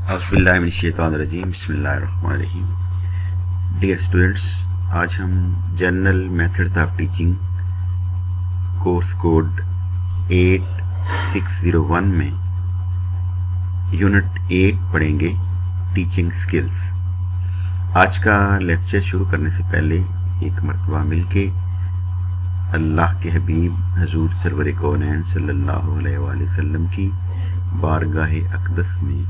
औज़ुबिल्लाहिमिनश्शैतानिर्रजीम बिस्मिल्लाहिर्रहमानिर्रहीम। Dear students, आज हम general methods of teaching course code 8601 में यूनिट 8 पढ़ेंगे, टीचिंग स्किल्स। आज का लेक्चर शुरू करने से पहले एक मरतबा मिलके अल्लाह के हबीब हजूर सरवर कौनैन सल्लल्लाहु अलैहि वसल्लम की बारगाह अक़दस में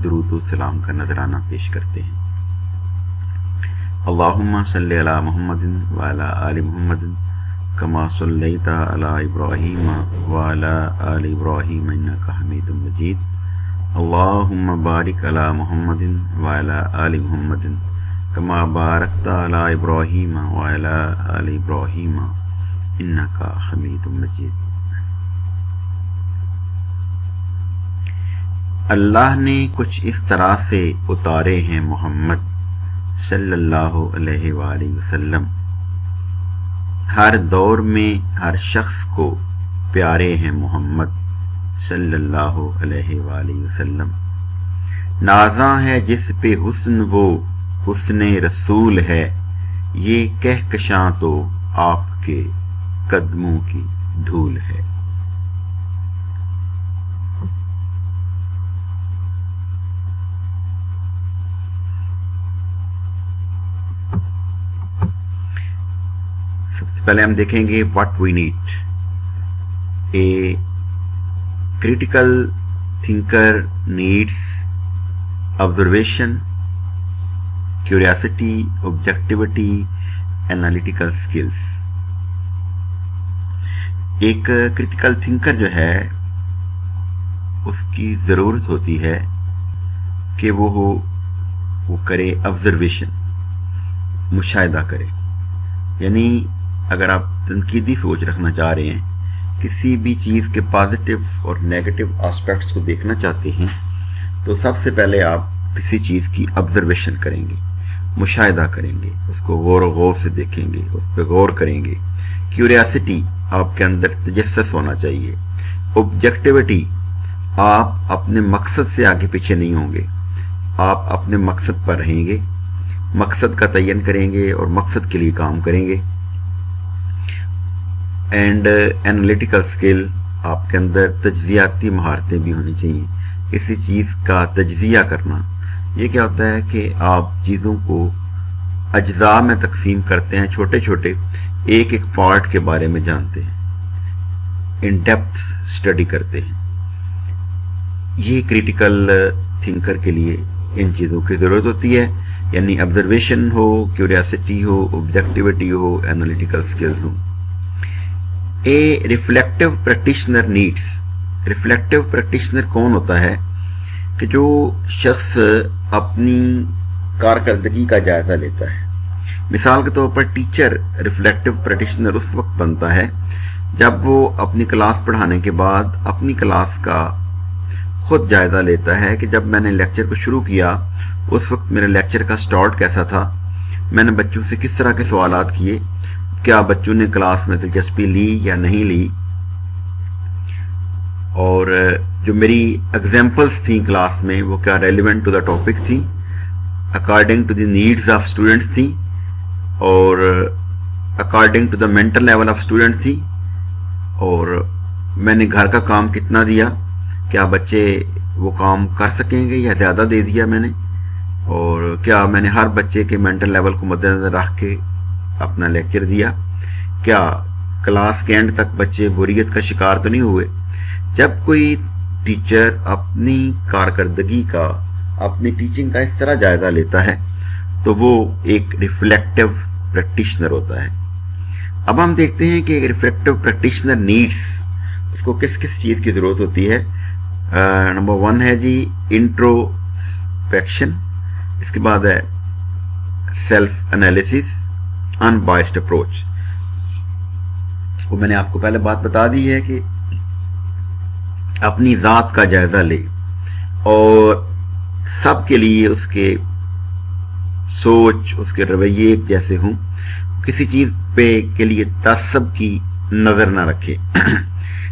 दुरूद व सलाम का नजराना पेश करते हैं। अल्लाहुम्मा सल्ली अला मुहम्मदिन व अला आलि मुहम्मदिन कमा सल्लैता अला इब्राहीम व अला आलि इब्राहीम इन्नका हमीदुम मजीद। अल्लाहुम्मा बारिक अला मुहम्मदिन व अला आलि मुहम्मदिन कमा बारकता अला इब्राहीम व अला आलि इब्राहीम इन्नका हमीदुम मजीद। अल्लाह ने कुछ इस तरह से उतारे हैं मोहम्मद सल्लल्लाहु अलैहि वसल्लम, हर दौर में हर शख्स को प्यारे हैं मोहम्मद सल्लल्लाहु अलैहि वसल्लम। नाज़ा है जिस पे हुस्न वो हुस्ने रसूल है, ये कहकशां तो आपके कदमों की धूल है। सबसे पहले हम देखेंगे what we need. A critical thinker needs observation, curiosity, objectivity, analytical skills. एक क्रिटिकल थिंकर जो है उसकी ज़रूरत होती है कि वो करे ऑब्जर्वेशन, मुशाहिदा करे। यानी अगर आप तनकीदी सोच रखना चाह रहे हैं, किसी भी चीज़ के पॉजिटिव और नेगेटिव एस्पेक्ट्स को देखना चाहते हैं, तो सबसे पहले आप किसी चीज़ की ऑब्जर्वेशन करेंगे, मुशाहिदा करेंगे, उसको गौर गौर से देखेंगे, उस पर गौर करेंगे। क्यूरियोसिटी आपके अंदर तजस्सुस होना चाहिए। ऑब्जेक्टिविटी, आप अपने मकसद से आगे पीछे नहीं होंगे, आप अपने मकसद पर रहेंगे, मकसद का तयन करेंगे और मकसद के लिए काम करेंगे। एंड एनालिटिकल स्किल, आपके अंदर तज्जियाती महारतें भी होनी चाहिए। किसी चीज़ का तज्जिया करना, ये क्या होता है कि आप चीज़ों को अज्जा में तकसीम करते हैं, छोटे छोटे एक एक पार्ट के बारे में जानते हैं, इन डेप्थ स्टडी करते हैं। ये क्रिटिकल थिंकर के लिए इन चीज़ों की ज़रूरत होती है, यानी ऑब्जर्वेशन हो, क्यूरियोसिटी हो, ऑब्जेक्टिविटी हो, एनालिटिकल स्किल्स हो। A reflective practitioner needs. Reflective practitioner कौन होता है कि जो शख्स अपनी कारकर्दगी का जायजा लेता है। मिसाल के तौर पर टीचर रिफ्लेक्टिव प्रैक्टिशनर उस वक्त बनता है जब वो अपनी क्लास पढ़ाने के बाद अपनी क्लास का खुद जायजा लेता है कि जब मैंने लेक्चर को शुरू किया उस वक्त मेरे लेक्चर का स्टार्ट कैसा था, मैंने बच्चों से किस तरह के सवालात किए, क्या बच्चों ने क्लास में दिलचस्पी ली या नहीं ली, और जो मेरी एग्जाम्पल्स थी क्लास में वो क्या रेलिवेंट टू द टॉपिक थी, according to the needs of students थी, और according to the mental level of student थी, और मैंने घर का काम कितना दिया, क्या बच्चे वो काम कर सकेंगे या ज़्यादा दे दिया मैंने, और क्या मैंने हर बच्चे के मेंटल लेवल को मद्देनजर रख के अपना लेक्चर दिया, क्या क्लास के एंड तक बच्चे बोरियत का शिकार तो नहीं हुए। जब कोई टीचर अपनी कारकर्दगी का, अपनी टीचिंग का इस तरह जायजा लेता है तो वो एक रिफ्लेक्टिव प्रैक्टिशनर होता है। अब हम देखते हैं कि रिफ्लेक्टिव प्रैक्टिशनर नीड्स, उसको किस किस चीज़ की ज़रूरत होती है। नंबर 1 है जी इंट्रोस्पेक्शन, इसके बाद है सेल्फ एनालिसिस, अनबायस्ड अप्रोच। वो मैंने आपको पहले बात बता दी है कि अपनी ज़ात का जायजा ले और सबके लिए उसके सोच, उसके रवैये एक जैसे हों, किसी चीज़ पे के लिए तअस्सुब की नज़र ना रखे।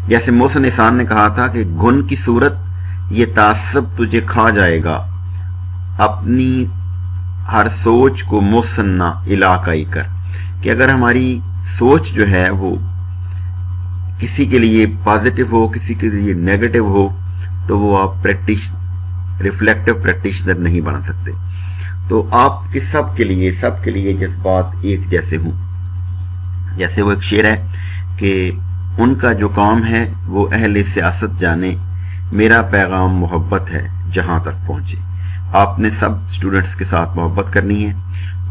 जैसे मोहसिन एहसान ने कहा था कि घुन की सूरत ये तासब तुझे खा जाएगा, अपनी हर सोच को मोसन्ना इलाकाई कर, कि अगर हमारी सोच जो है वो किसी के लिए पॉजिटिव हो, किसी के लिए नेगेटिव हो, तो वो आप रिफ्लेक्टिव प्रैक्टिशनर नहीं बना सकते। तो आपके सबके लिए जज्बात एक जैसे हों। जैसे वो एक शेर है कि उनका जो काम है वो अहले सियासत जाने, मेरा पैगाम मोहब्बत है जहां तक पहुंचे। आपने सब स्टूडेंट्स के साथ मोहब्बत करनी है,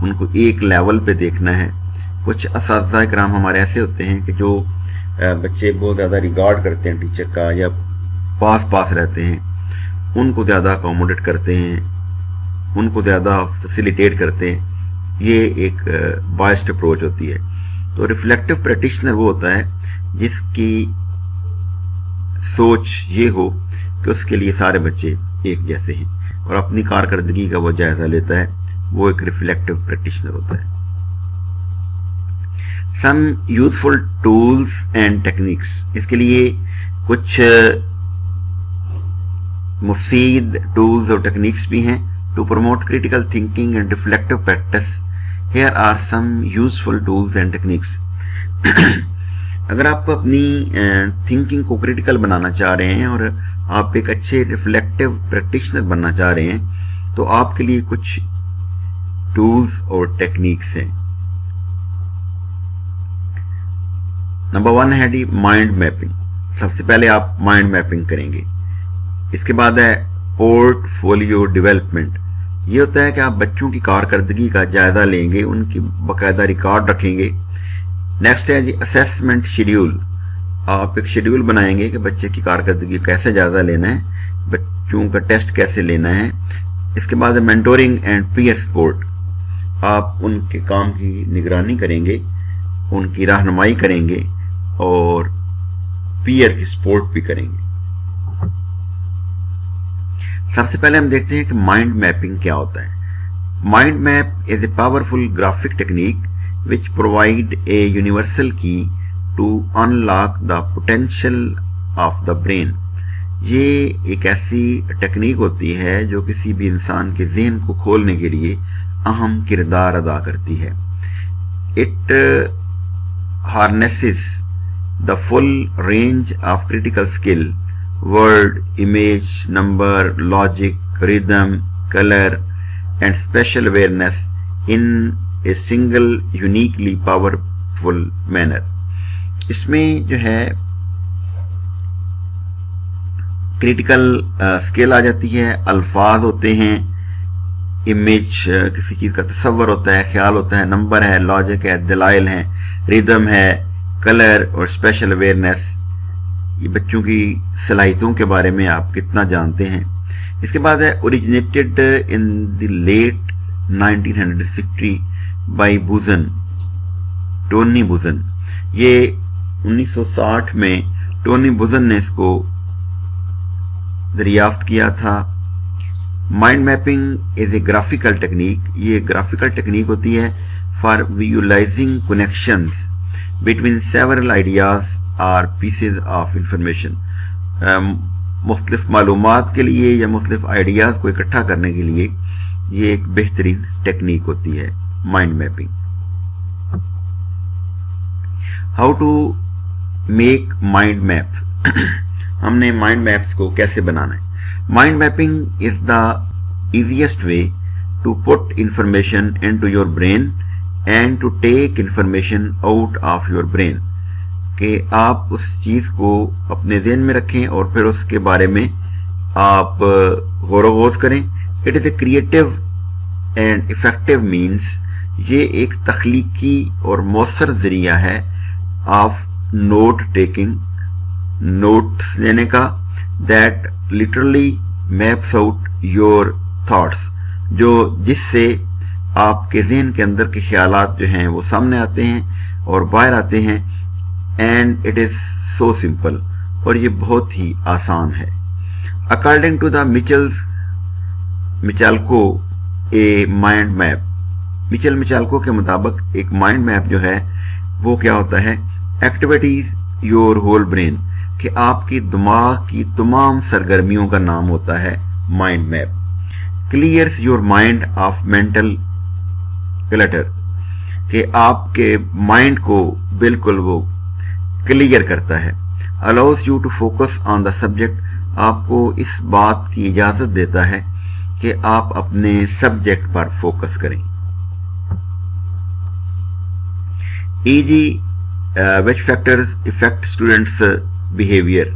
उनको एक लेवल पे देखना है। कुछ असातिज़ा इकराम हमारे ऐसे होते हैं कि जो बच्चे बहुत ज़्यादा रिगार्ड करते हैं टीचर का या पास रहते हैं, उनको ज़्यादा अकोमोडेट करते हैं, उनको ज़्यादा फैसिलिटेट करते हैं। ये एक बायस्ड अप्रोच होती है। तो रिफ्लेक्टिव प्रैक्टिशनर वो होता है जिसकी सोच ये हो कि उसके लिए सारे बच्चे एक जैसे हैं और अपनी कारकर्दगी का वो जायजा लेता है। वो एक रिफ्लेक्टिव प्रैक्टिशनर होता है। Some useful tools and techniques, इसके लिए कुछ मुफीद टूल्स और टेक्निक्स भी हैं to promote critical thinking and reflective practice. Here are some useful tools and techniques. अगर आप अपनी थिंकिंग को क्रिटिकल बनाना चाह रहे हैं और आप एक अच्छे रिफ्लेक्टिव प्रैक्टिशनर बनना चाह रहे हैं, तो आपके लिए कुछ टूल्स और टेक्निक्स हैं। नंबर 1 है डी माइंड मैपिंग। सबसे पहले आप माइंड मैपिंग करेंगे। इसके बाद है पोर्टफोलियो डेवलपमेंट। ये होता है कि आप बच्चों की कारकर्दगी का जायजा लेंगे, उनकी बाकायदा रिकॉर्ड रखेंगे। नेक्स्ट है जी असेसमेंट शेड्यूल। आप एक शेड्यूल बनाएंगे कि बच्चे की कारकर्दगी कैसे जायजा लेना है, बच्चों का टेस्ट कैसे लेना है। इसके बाद है मेंटोरिंग एंड पीयर सपोर्ट। आप उनके काम की निगरानी करेंगे, उनकी रहनुमाई करेंगे और पीयर की सपोर्ट भी करेंगे। सबसे पहले हम देखते हैं कि माइंड मैपिंग क्या होता है। Mind map is a powerful graphic technique which provide a universal key to unlock the potential of the brain। ये एक ऐसी टेक्निक होती है जो किसी भी इंसान के ज़हन को खोलने के लिए अहम किरदार अदा करती है। It harnesses the full range of critical skill, word, image, number, logic, rhythm, color and spatial awareness in a single uniquely powerful manner। इसमें जो है क्रिटिकल स्किल आ जाती है, अल्फाज होते हैं, इमेज किसी चीज का तस्वर होता है, ख्याल होता है, नंबर है, लॉजिक है, दलाइल है, रिदम है, कलर और स्पेशल अवेयरनेस। ये बच्चों की सलाहियतों के बारे में आप कितना जानते हैं। इसके बाद है originated in the late 1960 by Buzan, Tony Buzan. ये 1960 में टोनी बुजन ने इसको दरियाफ्त किया था। Mind mapping is a graphical technique. ये ग्राफिकल टेक्निक होती है for visualising connections between several ideas और पीसेज ऑफ इंफॉर्मेशन। मुख्तलिफ मालूमात के लिए या मुख्तलिफ आइडियाज को इकट्ठा करने के लिए ये एक बेहतरीन टेक्निक होती है mind mapping. How to make mind maps. हमने माइंड मैप्स को कैसे बनाना है। Mind mapping is the easiest way to put information into your brain and to take information out of your brain. कि आप उस चीज को अपने ज़हन में रखें और फिर उसके बारे में आप गौर करें। It is a creative and effective means. ये एक तख्लीकी और मौसर जरिया है ऑफ नोट टेकिंग, नोट्स लेने का, that literally maps out your thoughts, जो जिससे आपके ज़हन के अंदर के ख्यालात जो हैं वो सामने आते हैं और बाहर आते हैं। And it is so simple, और ये बहुत ही आसान है। According to the Michalko a mind map, Michalko के मुताबिक एक माइंड मैप जो है वो क्या होता है, एक्टिविटीज योर होल ब्रेन, कि आपकी दिमाग की तमाम सरगर्मियों का नाम होता है mind map. Clears your mind of mental clutter, कि आपके माइंड को बिल्कुल वो क्लियर करता है। Allows you to focus on the subject, आपको इस बात की इजाजत देता है कि आप अपने सब्जेक्ट पर फोकस करें। ईजी विच फैक्टर्स इफेक्ट स्टूडेंट्स बिहेवियर,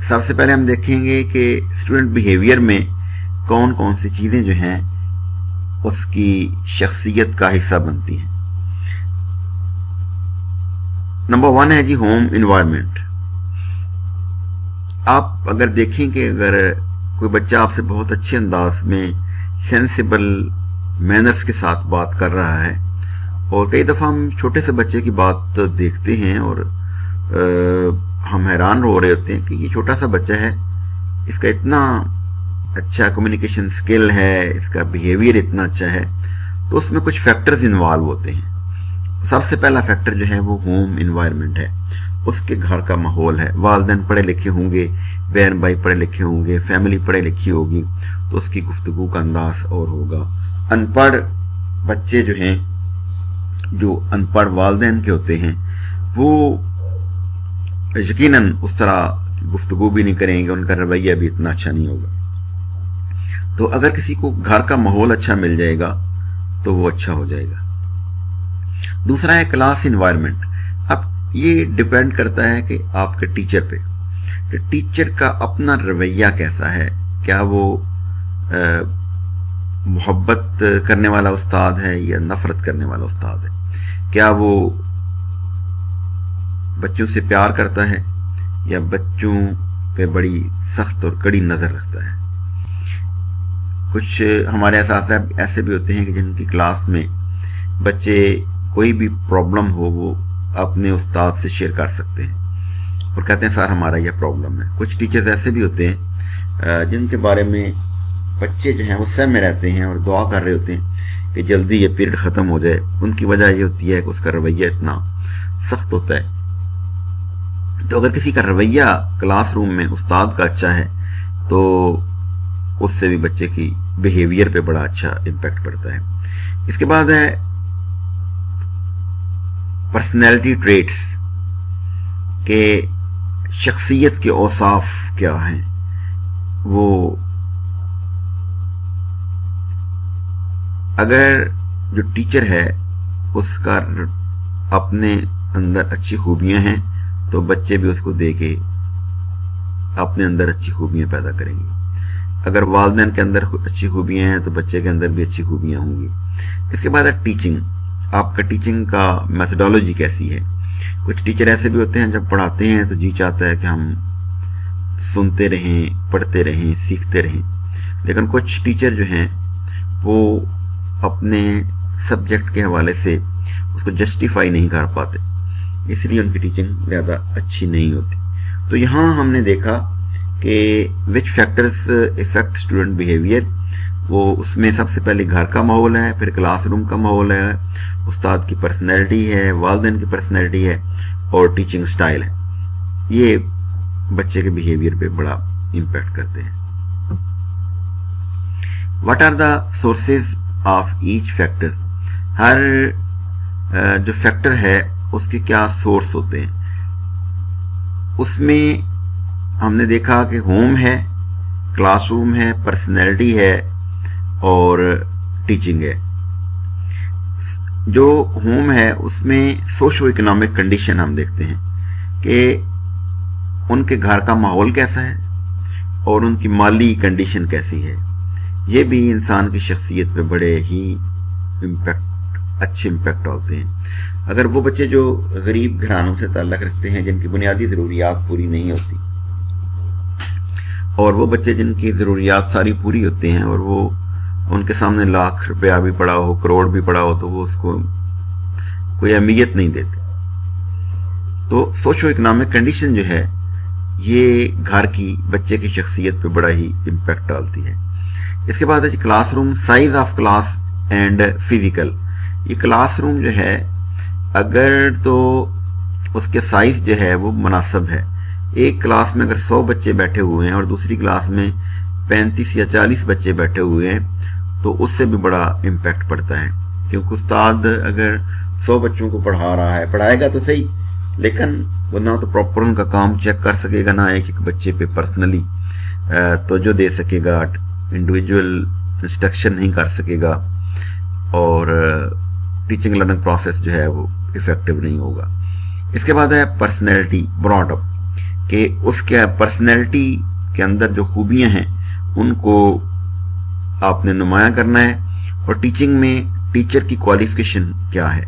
सबसे पहले हम देखेंगे कि स्टूडेंट बिहेवियर में कौन कौन सी चीजें जो हैं उसकी शख्सियत का हिस्सा बनती हैं। नंबर 1 है जी होम इन्वायरमेंट। आप अगर देखें कि अगर कोई बच्चा आपसे बहुत अच्छे अंदाज में सेंसिबल मैनर्स के साथ बात कर रहा है, और कई दफ़ा हम छोटे से बच्चे की बात देखते हैं और हम हैरान हो रहे होते हैं कि ये छोटा सा बच्चा है, इसका इतना अच्छा कम्युनिकेशन स्किल है, इसका बिहेवियर इतना अच्छा है, तो उसमें कुछ फैक्टर्स इन्वॉल्व होते हैं। सबसे पहला फैक्टर जो है वो होम इन्वायरमेंट है, उसके घर का माहौल है। वालिदैन पढ़े लिखे होंगे, बहन भाई पढ़े लिखे होंगे, फैमिली पढ़े लिखी होगी, तो उसकी गुफ्तगू का अंदाज और होगा। अनपढ़ बच्चे जो हैं, जो अनपढ़ वालिदैन के होते हैं, वो यकीनन उस तरह की गुफ्तगू भी नहीं करेंगे, उनका रवैया भी इतना अच्छा नहीं होगा। तो अगर किसी को घर का माहौल अच्छा मिल जाएगा तो वो अच्छा हो जाएगा। दूसरा है क्लास इन्वायरमेंट। अब ये डिपेंड करता है कि आपके टीचर पे, कि टीचर का अपना रवैया कैसा है। क्या वो मोहब्बत करने वाला उस्ताद है या नफरत करने वाला उस्ताद है? क्या वो बच्चों से प्यार करता है या बच्चों पे बड़ी सख्त और कड़ी नजर रखता है? कुछ हमारे एहसास ऐसे भी होते हैं कि जिनकी क्लास में बच्चे कोई भी प्रॉब्लम हो वो अपने उस्ताद से शेयर कर सकते हैं और कहते हैं सर हमारा यह प्रॉब्लम है। कुछ टीचर्स ऐसे भी होते हैं जिनके बारे में बच्चे जो हैं वो सहम में रहते हैं और दुआ कर रहे होते हैं कि जल्दी ये पीरियड ख़त्म हो जाए। उनकी वजह ये होती है कि उसका रवैया इतना सख्त होता है। तो अगर किसी का रवैया क्लासरूम में उस्ताद का अच्छा है तो उससे भी बच्चे की बिहेवियर पे बड़ा अच्छा इम्पैक्ट पड़ता है। इसके बाद है पर्सनैलिटी ट्रेट्स, के शख्सियत के औसाफ क्या हैं। वो अगर जो टीचर है उसका अपने अंदर अच्छी खूबियां हैं तो बच्चे भी उसको दे के अपने अंदर अच्छी खूबियां पैदा करेंगे। अगर वालिदैन के अंदर अच्छी खूबियां हैं तो बच्चे के अंदर भी अच्छी खूबियां होंगी। इसके बाद है टीचिंग। आपका टीचिंग का मेथोडोलॉजी कैसी है। कुछ टीचर ऐसे भी होते हैं जब पढ़ाते हैं तो जी चाहता है कि हम सुनते रहें, पढ़ते रहें, सीखते रहें, लेकिन कुछ टीचर जो हैं वो अपने सब्जेक्ट के हवाले से उसको जस्टिफाई नहीं कर पाते, इसलिए उनकी टीचिंग ज़्यादा अच्छी नहीं होती। तो यहाँ हमने देखा कि विच फैक्टर्स इफेक्ट स्टूडेंट बिहेवियर, वो उसमें सबसे पहले घर का माहौल है, फिर क्लासरूम का माहौल है, उस्ताद की पर्सनैलिटी है, वालिदैन की पर्सनैलिटी है और टीचिंग स्टाइल है। ये बच्चे के बिहेवियर पे बड़ा इम्पैक्ट करते हैं। What are the sources of each factor, हर जो फैक्टर है उसके क्या सोर्स होते हैं। उसमें हमने देखा कि होम है, क्लासरूम है, पर्सनैलिटी है और टीचिंग है। जो होम है उसमें सोशो इकोनॉमिक कंडीशन हम देखते हैं कि उनके घर का माहौल कैसा है और उनकी माली कंडीशन कैसी है। ये भी इंसान की शख्सियत पे बड़े ही अच्छे इम्पैक्ट डालते हैं। अगर वो बच्चे जो गरीब घरानों से ताल्लुक़ रखते हैं, जिनकी बुनियादी ज़रूरियात पूरी नहीं होती, और वो बच्चे जिनकी ज़रूरियात सारी पूरी होती हैं और वो उनके सामने लाख रुपया भी पड़ा हो, करोड़ भी पड़ा हो, तो वो उसको कोई अहमियत नहीं देते। तो सोशो इकोनॉमिक कंडीशन जो है ये घर की बच्चे की शख्सियत पे बड़ा ही इम्पैक्ट डालती है। इसके बाद है classroom, size of class and physical. ये क्लासरूम जो है अगर तो उसके साइज जो है वो मुनासिब है। एक क्लास में अगर 100 बच्चे बैठे हुए हैं और दूसरी क्लास में 35 या 40 बच्चे बैठे हुए हैं तो उससे भी बड़ा इम्पैक्ट पड़ता है, क्योंकि उस्ताद अगर 100 बच्चों को पढ़ा रहा है, पढ़ाएगा तो सही, लेकिन वो ना तो प्रॉपर उनका काम चेक कर सकेगा, ना एक बच्चे पे पर्सनली तो जो दे सकेगा, इंडिविजुअल इंस्ट्रक्शन नहीं कर सकेगा, और टीचिंग लर्निंग प्रोसेस जो है वो इफेक्टिव नहीं होगा। इसके बाद है पर्सनैलिटी ब्रॉड अप, कि उसके पर्सनैलिटी के अंदर जो खूबियां हैं उनको आपने नुमायां करना है। और टीचिंग में टीचर की क्वालिफिकेशन क्या है।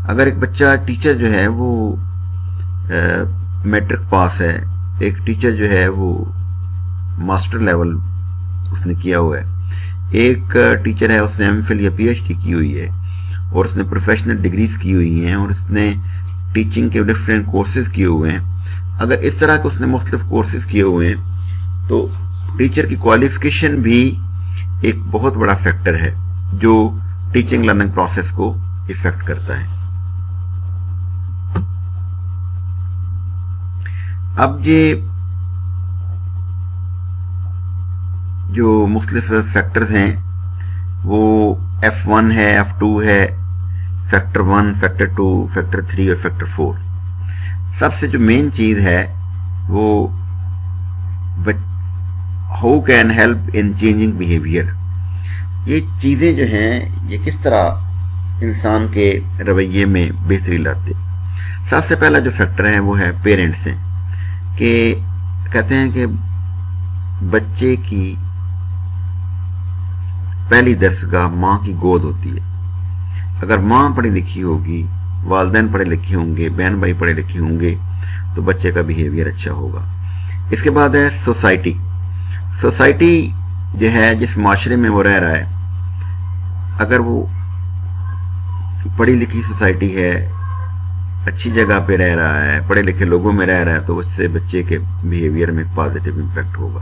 अगर एक बच्चा टीचर जो है वो मैट्रिक पास है, एक टीचर जो है वो मास्टर लेवल उसने किया हुआ है, एक टीचर है उसने एमफिल या पीएचडी की हुई है और उसने प्रोफेशनल डिग्रीज की हुई हैं और उसने टीचिंग के डिफरेंट कोर्सेज किए हुए हैं, अगर इस तरह के उसने मुख्तलिफ कोर्सेज किए हुए हैं तो टीचर की क्वालिफिकेशन भी एक बहुत बड़ा फैक्टर है जो टीचिंग लर्निंग प्रोसेस को इफेक्ट करता है। अब ये जो मुख्तलिफ फैक्टर्स हैं वो F1 है, F2 है, फैक्टर 1, फैक्टर 2, फैक्टर 3 और फैक्टर 4। सबसे जो मेन चीज है वो how can help in changing behaviour. ये चीजें जो हैं ये किस तरह इंसान के रवैये में बेहतरी लाते। सबसे पहला जो फैक्टर है वो है पेरेंट्स हैं, कि कहते हैं कि बच्चे की पहली दरसगाह माँ की गोद होती है। अगर माँ पढ़ी लिखी होगी, वालिदैन पढ़े लिखे होंगे, बहन भाई पढ़े लिखे होंगे तो बच्चे का बिहेवियर अच्छा होगा। इसके बाद है सोसाइटी। सोसाइटी जो है जिस माशरे में वो रह रहा है, अगर वो पढ़ी लिखी सोसाइटी है, अच्छी जगह पे रह रहा है, पढ़े लिखे लोगों में रह रहा है, तो उससे बच्चे के बिहेवियर में एक पॉजिटिव इम्पैक्ट होगा।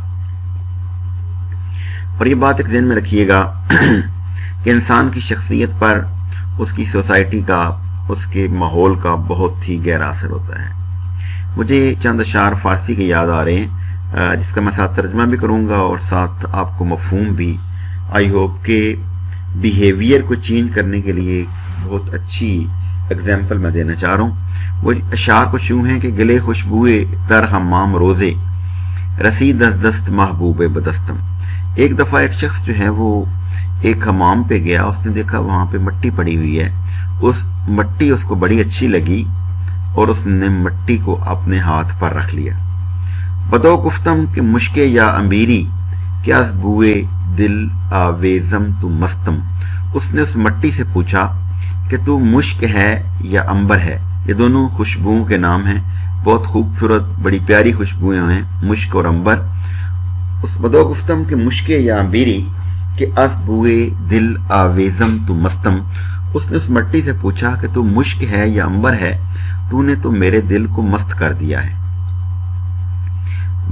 और ये बात एक ध्यान में रखिएगा कि इंसान की शख्सियत पर उसकी सोसाइटी का, उसके माहौल का बहुत ही गहरा असर होता है। मुझे चंद अशार फारसी के याद आ रहे हैं जिसका मैं साथ तर्जमा भी करूँगा और साथ आपको मफहूम भी। आई होप के बिहेवियर को चेंज करने के लिए बहुत अच्छी एग्जाम्पल मैं देना चाह रहा हूँ। वो अशार कुछ यूँ हैं कि गिले खुशबुए तर हमाम रोज़े रसी दस्त दस्त महबूब बदस्तम। एक दफ़ा एक शख्स जो है वो एक हमाम पे गया, उसने देखा वहाँ पे मिट्टी पड़ी हुई है, उस मिट्टी उसको बड़ी अच्छी लगी और उसने मिट्टी को अपने हाथ पर रख लिया। बदो गुफ्तम के मुश्के या अमीरी क्या बुए दिल आवेजम तू मस्तम। उसने उस मिट्टी से पूछा कि तू मुश्क है या अंबर है। ये दोनों खुशबुओं के नाम हैं, बहुत खूबसूरत बड़ी प्यारी खुशबुएं हैं, मुश्क और अंबर। उस बदो गुफ्तम के मुश्के या अमीरी के असबुए दिल आवेजम तू मस्तम। उसने उस मिट्टी से पूछा कि तू मुश्क है या अंबर है, तूने तो मेरे दिल को मस्त कर दिया है।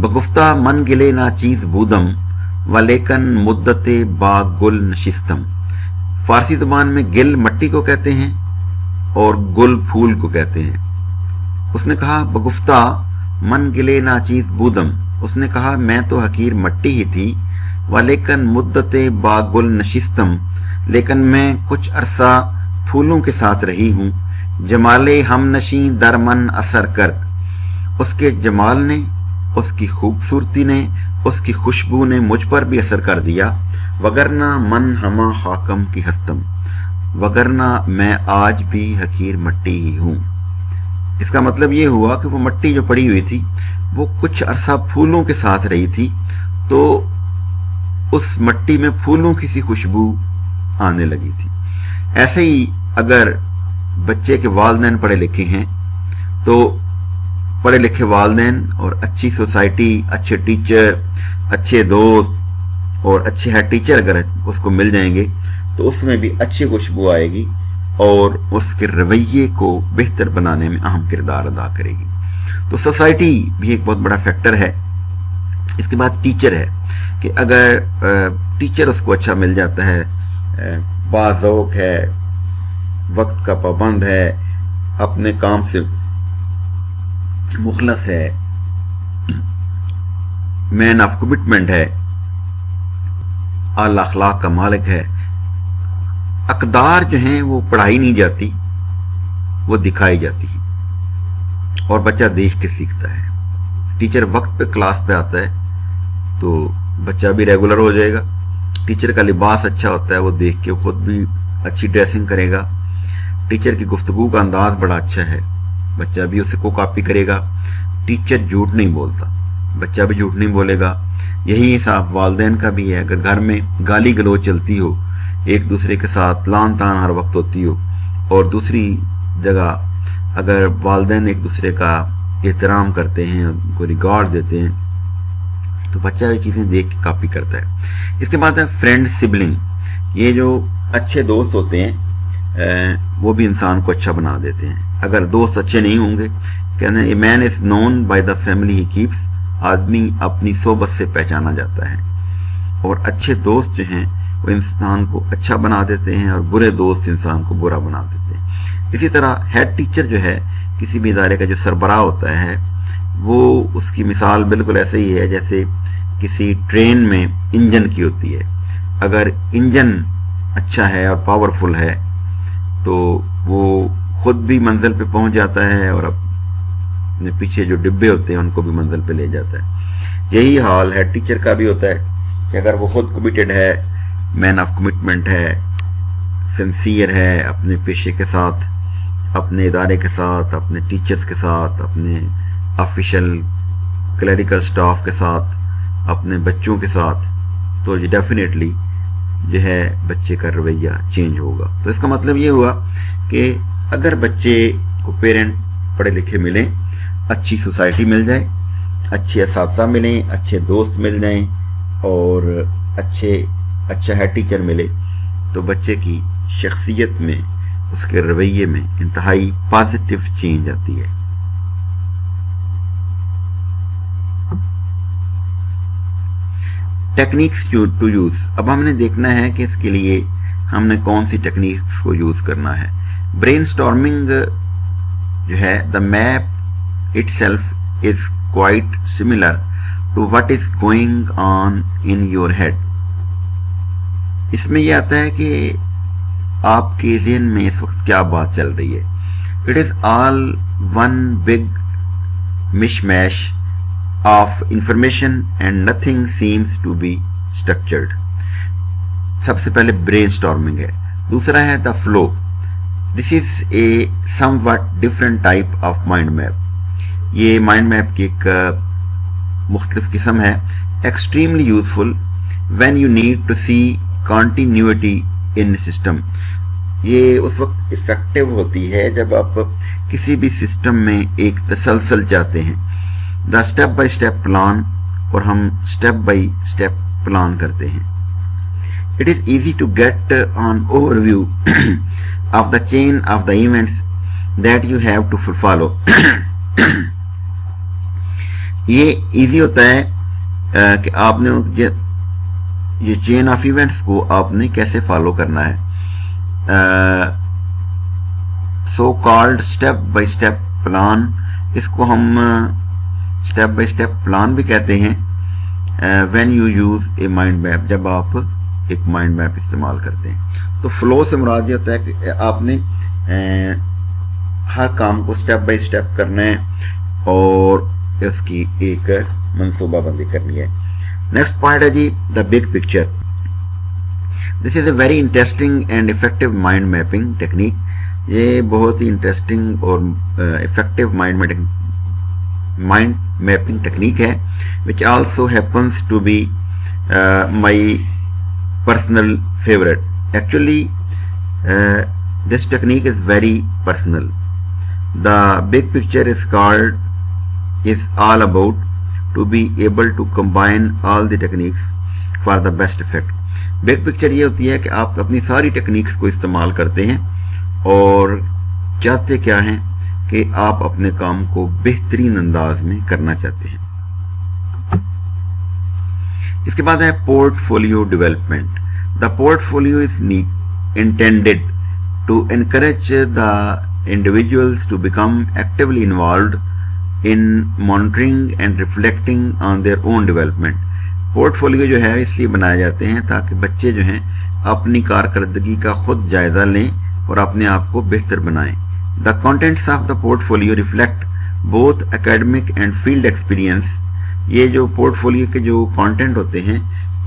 बगुफ्ता मन गिले ना चीज बूदम वलेकन मुद्दते बा गुल नशिस्तम। फारसी जुबान में गिल मिट्टी को कहते हैं और गुल फूल को कहते हैं। उसने कहा बगुफ्ता मन गिले ना चीज बूदम। उसने कहा मैं तो हकीर मिट्टी ही थी, वलेकन मुद्दते बा गुल नशिस्तम, लेकिन मैं कुछ अरसा फूलों के साथ रही हूँ। जमाले हम नशी दरमन असर कर। उसके जमाल ने, उसकी खूबसूरती ने, उसकी खुशबू ने मुझ पर भी असर कर दिया। वगरना मन हमा हाकम की हस्तम, वगरना मैं आज भी हकीर मिट्टी ही हूँ। इसका मतलब ये हुआ कि वो मिट्टी जो पड़ी हुई थी वो कुछ अरसा फूलों के साथ रही थी, तो उस मिट्टी में फूलों की सी खुशबू आने लगी थी। ऐसे ही अगर बच्चे के वालिदैन पढ़े लिखे हैं तो पढ़े लिखे वालिदैन और अच्छी सोसाइटी, अच्छे टीचर, अच्छे दोस्त और अच्छे हेड टीचर अगर उसको मिल जाएंगे तो उसमें भी अच्छी खुशबू आएगी और उसके रवैये को बेहतर बनाने में अहम किरदार अदा करेगी। तो सोसाइटी भी एक बहुत बड़ा फैक्टर है। इसके बाद टीचर है कि अगर टीचर उसको अच्छा मिल जाता है, बाज़ौक़ है, वक्त का पाबंद है, अपने काम से मुखलस है, मैन ऑफ कमिटमेंट है, आला अखलाक का मालिक है। अकदार जो हैं वो पढ़ाई नहीं जाती, वो दिखाई जाती है और बच्चा देख के सीखता है। टीचर वक्त पे क्लास पे आता है तो बच्चा भी रेगुलर हो जाएगा। टीचर का लिबास अच्छा होता है, वो देख के खुद भी अच्छी ड्रेसिंग करेगा। टीचर की गुफ्तगू का अंदाज बड़ा अच्छा है, बच्चा भी उसको कॉपी करेगा। टीचर झूठ नहीं बोलता, बच्चा भी झूठ नहीं बोलेगा। यही हिसाब वालिदैन का भी है। अगर घर में गाली गलौज चलती हो, एक दूसरे के साथ लान तान हर वक्त होती हो, और दूसरी जगह अगर वालिदैन एक दूसरे का एहतराम करते हैं, उनको रिगार्ड देते हैं, तो बच्चा ये चीज़ें देख के कॉपी करता है। इसके बाद है फ्रेंड सिबलिंग। ये जो अच्छे दोस्त होते हैं वो भी इंसान को अच्छा बना देते हैं। अगर दोस्त अच्छे नहीं होंगे, कहते हैं a man is known by the family he keeps, आदमी अपनी सोबत से पहचाना जाता है। और अच्छे दोस्त जो हैं वो इंसान को अच्छा बना देते हैं और बुरे दोस्त इंसान को बुरा बना देते हैं। इसी तरह हेड टीचर जो है, किसी भी इदारे का जो सरबराह होता है, वो उसकी मिसाल बिल्कुल ऐसे ही है जैसे किसी ट्रेन में इंजन की होती है। अगर इंजन अच्छा है और पावरफुल है तो वो खुद भी मंजिल पे पहुंच जाता है और अपने पीछे जो डिब्बे होते हैं उनको भी मंजिल पे ले जाता है। यही हाल हेड टीचर का भी होता है कि अगर वो खुद कमिटेड है, मैन ऑफ कमिटमेंट है, सिंसियर है अपने पेशे के साथ, अपने इदारे के साथ, अपने टीचर्स के साथ, अपने ऑफिशियल क्लरिकल स्टाफ के साथ, अपने बच्चों के साथ, तो ये डेफिनेटली जो है बच्चे का रवैया चेंज होगा। तो इसका मतलब ये हुआ कि अगर बच्चे को पेरेंट पढ़े लिखे मिलें, अच्छी सोसाइटी मिल जाए, अच्छे असातिज़ा मिलें, अच्छे दोस्त मिल जाएं और अच्छा हेड टीचर मिले, तो बच्चे की शख्सियत में, उसके रवैये में इंतहाई पॉजिटिव चेंज आती है। Techniques to use. अब हमने देखना है कि इसके लिए हमने कौन सी टेक्निक्स को यूज करना है। ब्रेनस्टॉर्मिंग जो है, the map itself is quite similar to what is going on in your head. इसमें यह आता है कि आपके ज़हन में इस वक्त क्या बात चल रही है। It is all one big मिशमैश of information and nothing seems to be structured। सबसे पहले brainstorming है। दूसरा है the flow। This is a somewhat different type of mind map। ये mind map की एक मुख्तलिफ किस्म है। Extremely useful when you need to see continuity in system। ये उस वक्त इफेक्टिव होती है जब आप किसी भी सिस्टम में एक तसलसल चाहते हैं। The step by step plan, और हम स्टेप बाय स्टेप प्लान करते हैं। It is easy to get on overview of the chain of the events that you have to follow. ये इजी होता है कि आपने ये चेन ऑफ इवेंट्स को आपने कैसे फॉलो करना है। So called step by step plan, इसको हम स्टेप बाय स्टेप प्लान भी कहते हैं। When you use A mind map, जब आप एक माइंड मैप इस्तेमाल करते हैं। तो फ्लो से मुराद ये होता है कि आपने हर काम को स्टेप बाय स्टेप करना है और इसकी एक मनसूबाबंदी करनी है। नेक्स्ट पॉइंट है जी the big picture. This is a very interesting and effective mind mapping technique. ये बहुत ही इंटरेस्टिंग और इफेक्टिव माइंड मैपिंग टेक्निक है, which also happens to be my personal favorite. Actually, this technique is very personal. The big picture is all about to be able to combine all the techniques for the best effect. Big picture ये होती है कि आप अपनी सारी techniques को इस्तेमाल करते हैं और चाहते क्या हैं कि आप अपने काम को बेहतरीन अंदाज में करना चाहते हैं। इसके बाद है portfolio development. The portfolio is intended to encourage the individuals to become actively involved in monitoring and reflecting on their own development। Portfolio جو ہے اس لیے بنائے جاتے ہیں تاکہ بچے جو ہیں اپنی کارکردگی کا خود جائزہ لیں اور اپنے آپ کو بہتر بنائیں. The contents of the port folio reflect both academic and field experience. یہ جو پورٹ فولیو کے جو کانٹینٹ ہوتے ہیں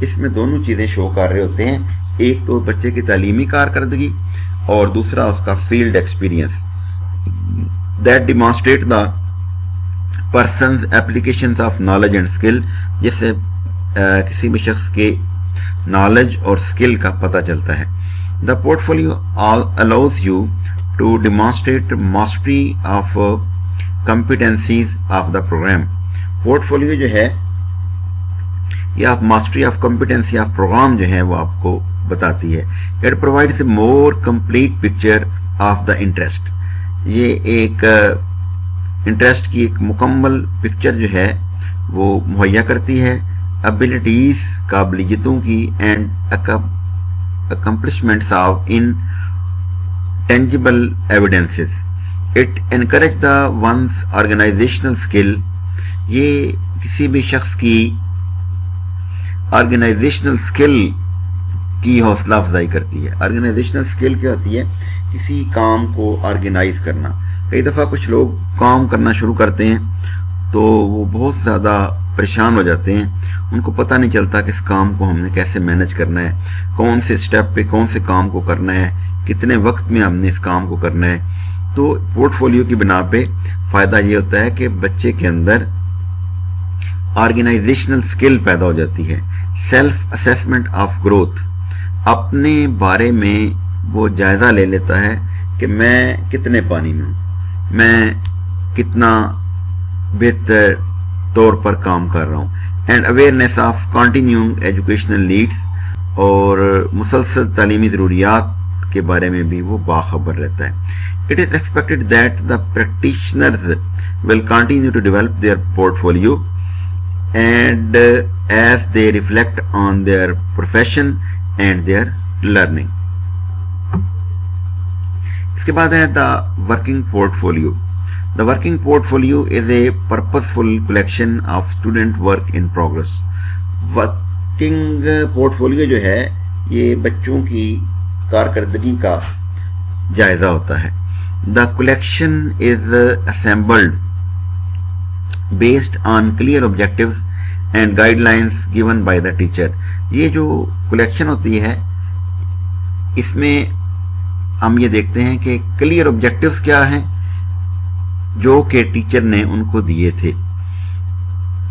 اس میں دونوں چیزیں شو کر رہے ہوتے ہیں. ایک تو بچے کی تعلیمی کارکردگی اور دوسرا اس کا field experience. That demonstrate the person's applications of knowledge and skill. جس سے کسی بھی شخص کے نالج اور اسکل کا پتہ چلتا ہے. The portfolio allows you to demonstrate mastery of competencies of the programme. Portfolio جو ہے یہ آپ mastery of competency of programme جو ہے وہ آپ کو بتاتی ہے. It provides a more complete picture of the interest. یہ ایک انٹرسٹ کی ایک مکمل پکچر جو ہے وہ مہیا کرتی ہے. ابیلٹیز قابلیتوں کی and accomplishments of in tangible evidences. It encourage the one's organisational skill. یہ کسی بھی شخص کی آرگنائزیشنل اسکل کی حوصلہ افزائی کرتی ہے. آرگنائزیشنل اسکل کیا ہوتی ہے؟ کسی کام کو آرگنائز کرنا. کئی دفعہ کچھ لوگ کام کرنا شروع کرتے ہیں تو وہ بہت زیادہ پریشان ہو جاتے ہیں. ان کو پتہ نہیں چلتا کہ اس کام کو ہم نے کیسے مینج کرنا ہے, کون سے اسٹیپ پہ کون سے کام کو کرنا ہے, کتنے وقت میں ہم نے اس کام کو کرنا ہے. تو پورٹ فولیو کی بنا پہ فائدہ یہ ہوتا ہے کہ بچے کے اندر آرگنائزیشنل اسکل پیدا ہو جاتی ہے. Self assessment of growth. اپنے بارے میں وہ جائزہ لے لیتا ہے کہ میں کتنے پانی میں ہوں, میں کتنا بہتر طور پر کام کر رہا ہوں. And awareness of continuing educational needs. اور مسلسل تعلیمی ضروریات کے بارے میں بھی وہ باخبر رہتا ہے. It is expected that the practitioners will continue to develop their portfolio and as they reflect on their profession and their learning. اس کے بعد ہے the working portfolio. The working portfolio is a purposeful collection of student work in progress. Working portfolio جو ہے یہ بچوں کی کارکردگی کا جائزہ ہوتا ہے. The collection is assembled based on clear objectives and guidelines given by the teacher. یہ جو کلیکشن ہوتی ہے اس میں ہم یہ دیکھتے ہیں کہ کلیئر آبجیکٹیوز کیا ہیں جو کہ ٹیچر نے ان کو دیے تھے.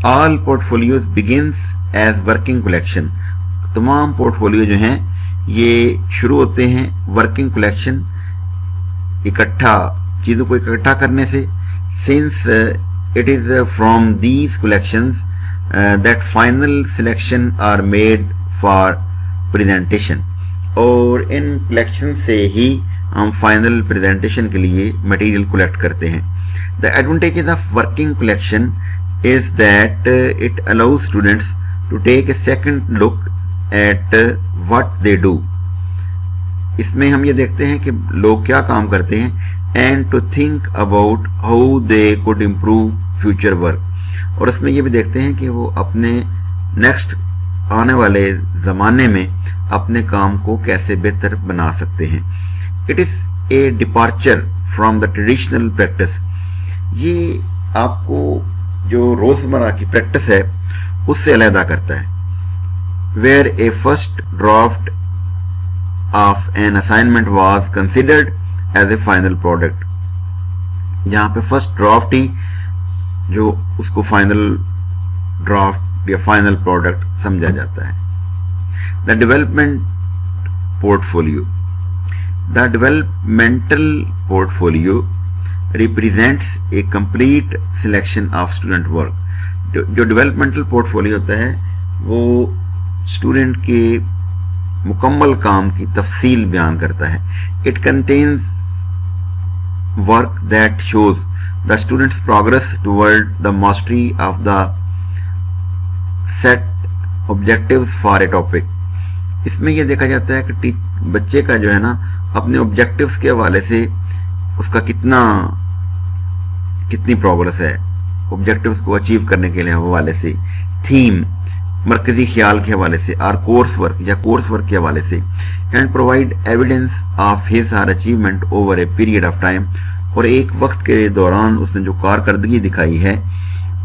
All portfolios begins as working collection. تمام پورٹ فولیو جو ہیں یہ شروع ہوتے ہیں ورکنگ کلیکشن, اکٹھا چیزوں کو اکٹھا کرنے سے. Since it is from these collections that final selection are made for presentation. اور ان کلیکشن سے ہی ہم فائنل پریزنٹیشن کے لیے مٹیریل کلیکٹ کرتے ہیں. The advantages of working collection is that it allows students to take a second look at what they do. اس میں ہم یہ دیکھتے ہیں کہ لوگ کیا کام کرتے ہیں and to think about how they could improve future work. اور اس میں یہ بھی دیکھتے ہیں کہ وہ اپنے نیکسٹ آنے والے زمانے میں اپنے کام کو کیسے بہتر بنا سکتے ہیں. It is a departure from the traditional practice. یہ آپ کو جو روزمرہ کی پریکٹس ہے اس سے علیحدہ کرتا ہے. Where a first draft of an assignment was considered as a final product. جہاں پہ فرسٹ ڈرافٹ ہی جو اس کو فائنل ڈرافٹ یا فائنل پروڈکٹ سمجھا جاتا ہے. The development port folio. The developmental port folio represents a complete selection of student work. جو developmental port folio ہوتا ہے وہ اسٹوڈنٹ کے مکمل کام کی تفصیل بیان کرتا ہے. It contains work that shows the student's progress toward the mastery of the set objectives for a topic. اس میں یہ دیکھا جاتا ہے کہ بچے کا جو ہے نا اپنے objectives کے حوالے سے اس کا کتنی پروگرس ہے objectives کو اچیو کرنے کے لیے حوالے سے. تھیم मरकजी ख्याल के हवाले से, और कोर्स वर्क या कोर्स वर्क के हवाले से, and provide evidence of his or achievement over a period of time, और एक वक्त के दौरान उसने जो कारकर्दगी दिखाई है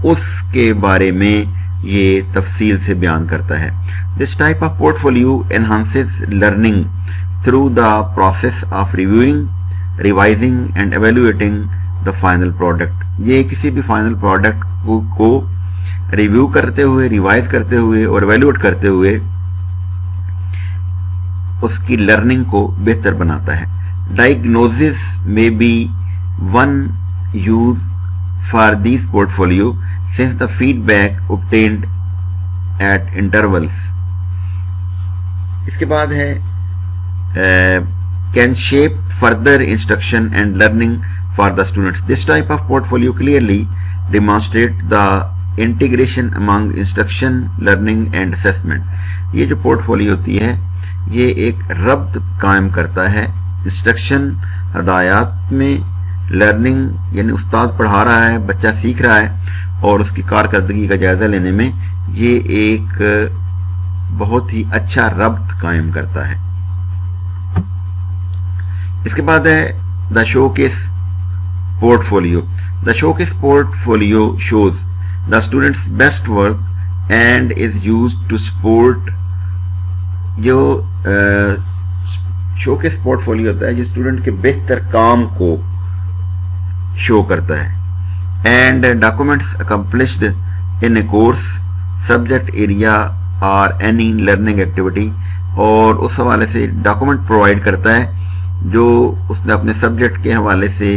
उसके बारे में ये तफसील से बयान करता है। This type of portfolio enhances learning through the process of reviewing, revising and evaluating the final product. ये किसी भी फाइनल प्रोडक्ट को रिव्यू करते हुए, रिवाइज करते हुए और एवेल्युएट करते हुए उसकी लर्निंग को बेहतर बनाता है। डायग्नोसिस में be one use for this portfolio since the feedback obtained at intervals। इसके बाद है can shape further instruction and learning for the students। This type of portfolio clearly demonstrate the integration among instruction, learning and assessment। ये जो portfolio होती है ये एक रब्त कायम करता है इंस्ट्रक्शन, हदायत में, लर्निंग यानी उस्ताद पढ़ा रहा है, बच्चा सीख रहा है, और उसकी कारकर्दगी का जायजा लेने में ये एक बहुत ही अच्छा रब्त कायम करता है। इसके बाद है the showcase portfolio. The showcase portfolio shows the student's best work and is used to support. जो शोकेस पोर्टफोलियो होता है जो स्टूडेंट के बेहतर काम को शो करता है, and documents accomplished in A course, subject area और एनी लर्निंग एक्टिविटी, और उस हवाले से डॉक्यूमेंट प्रोवाइड करता है जो उसने अपने सब्जेक्ट के हवाले से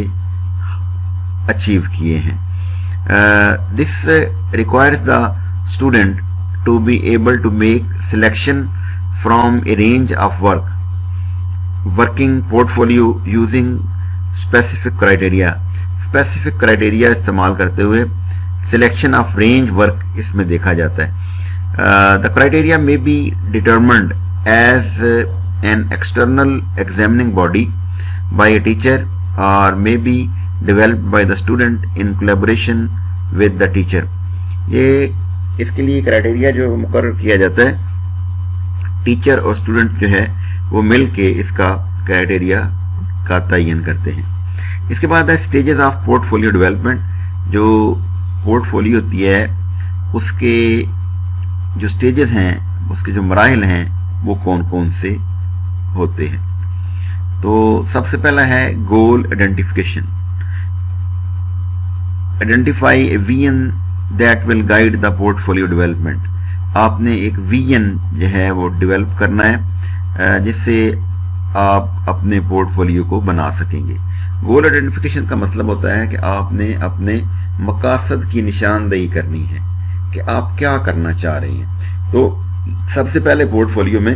अचीव किए हैं। This requires the student to be able to make selection from a range of working portfolio using specific criteria. Specific criteria इस्तेमाल करते हुए सिलेक्शन ऑफ रेंज वर्क इसमें देखा जाता है। The criteria may be determined as an external examining body by a teacher और may be developed by the student in collaboration with the teacher. ये इसके लिए क्राइटेरिया जो मुकर्रर किया जाता है, टीचर और स्टूडेंट जो है वो मिल के इसका क्राइटेरिया का तयन करते हैं। इसके बाद है स्टेजेस ऑफ पोर्टफोलियो डेवलपमेंट। जो पोर्टफोलियो होती है उसके जो स्टेजेस हैं, उसके जो मराहिल हैं वो कौन कौन से होते हैं। तो सबसे पहला है goal identification. Identify a vision that will guide the portfolio development. आपने एक विजन जो है वो डेवलप करना है जिससे आप अपने पोर्टफोलियो को बना सकेंगे। गोल आइडेंटिफिकेशन का मतलब होता है कि आपने अपने मकासद की निशानदेही करनी है कि आप क्या करना चाह रहे हैं। तो सबसे पहले पोर्टफोलियो में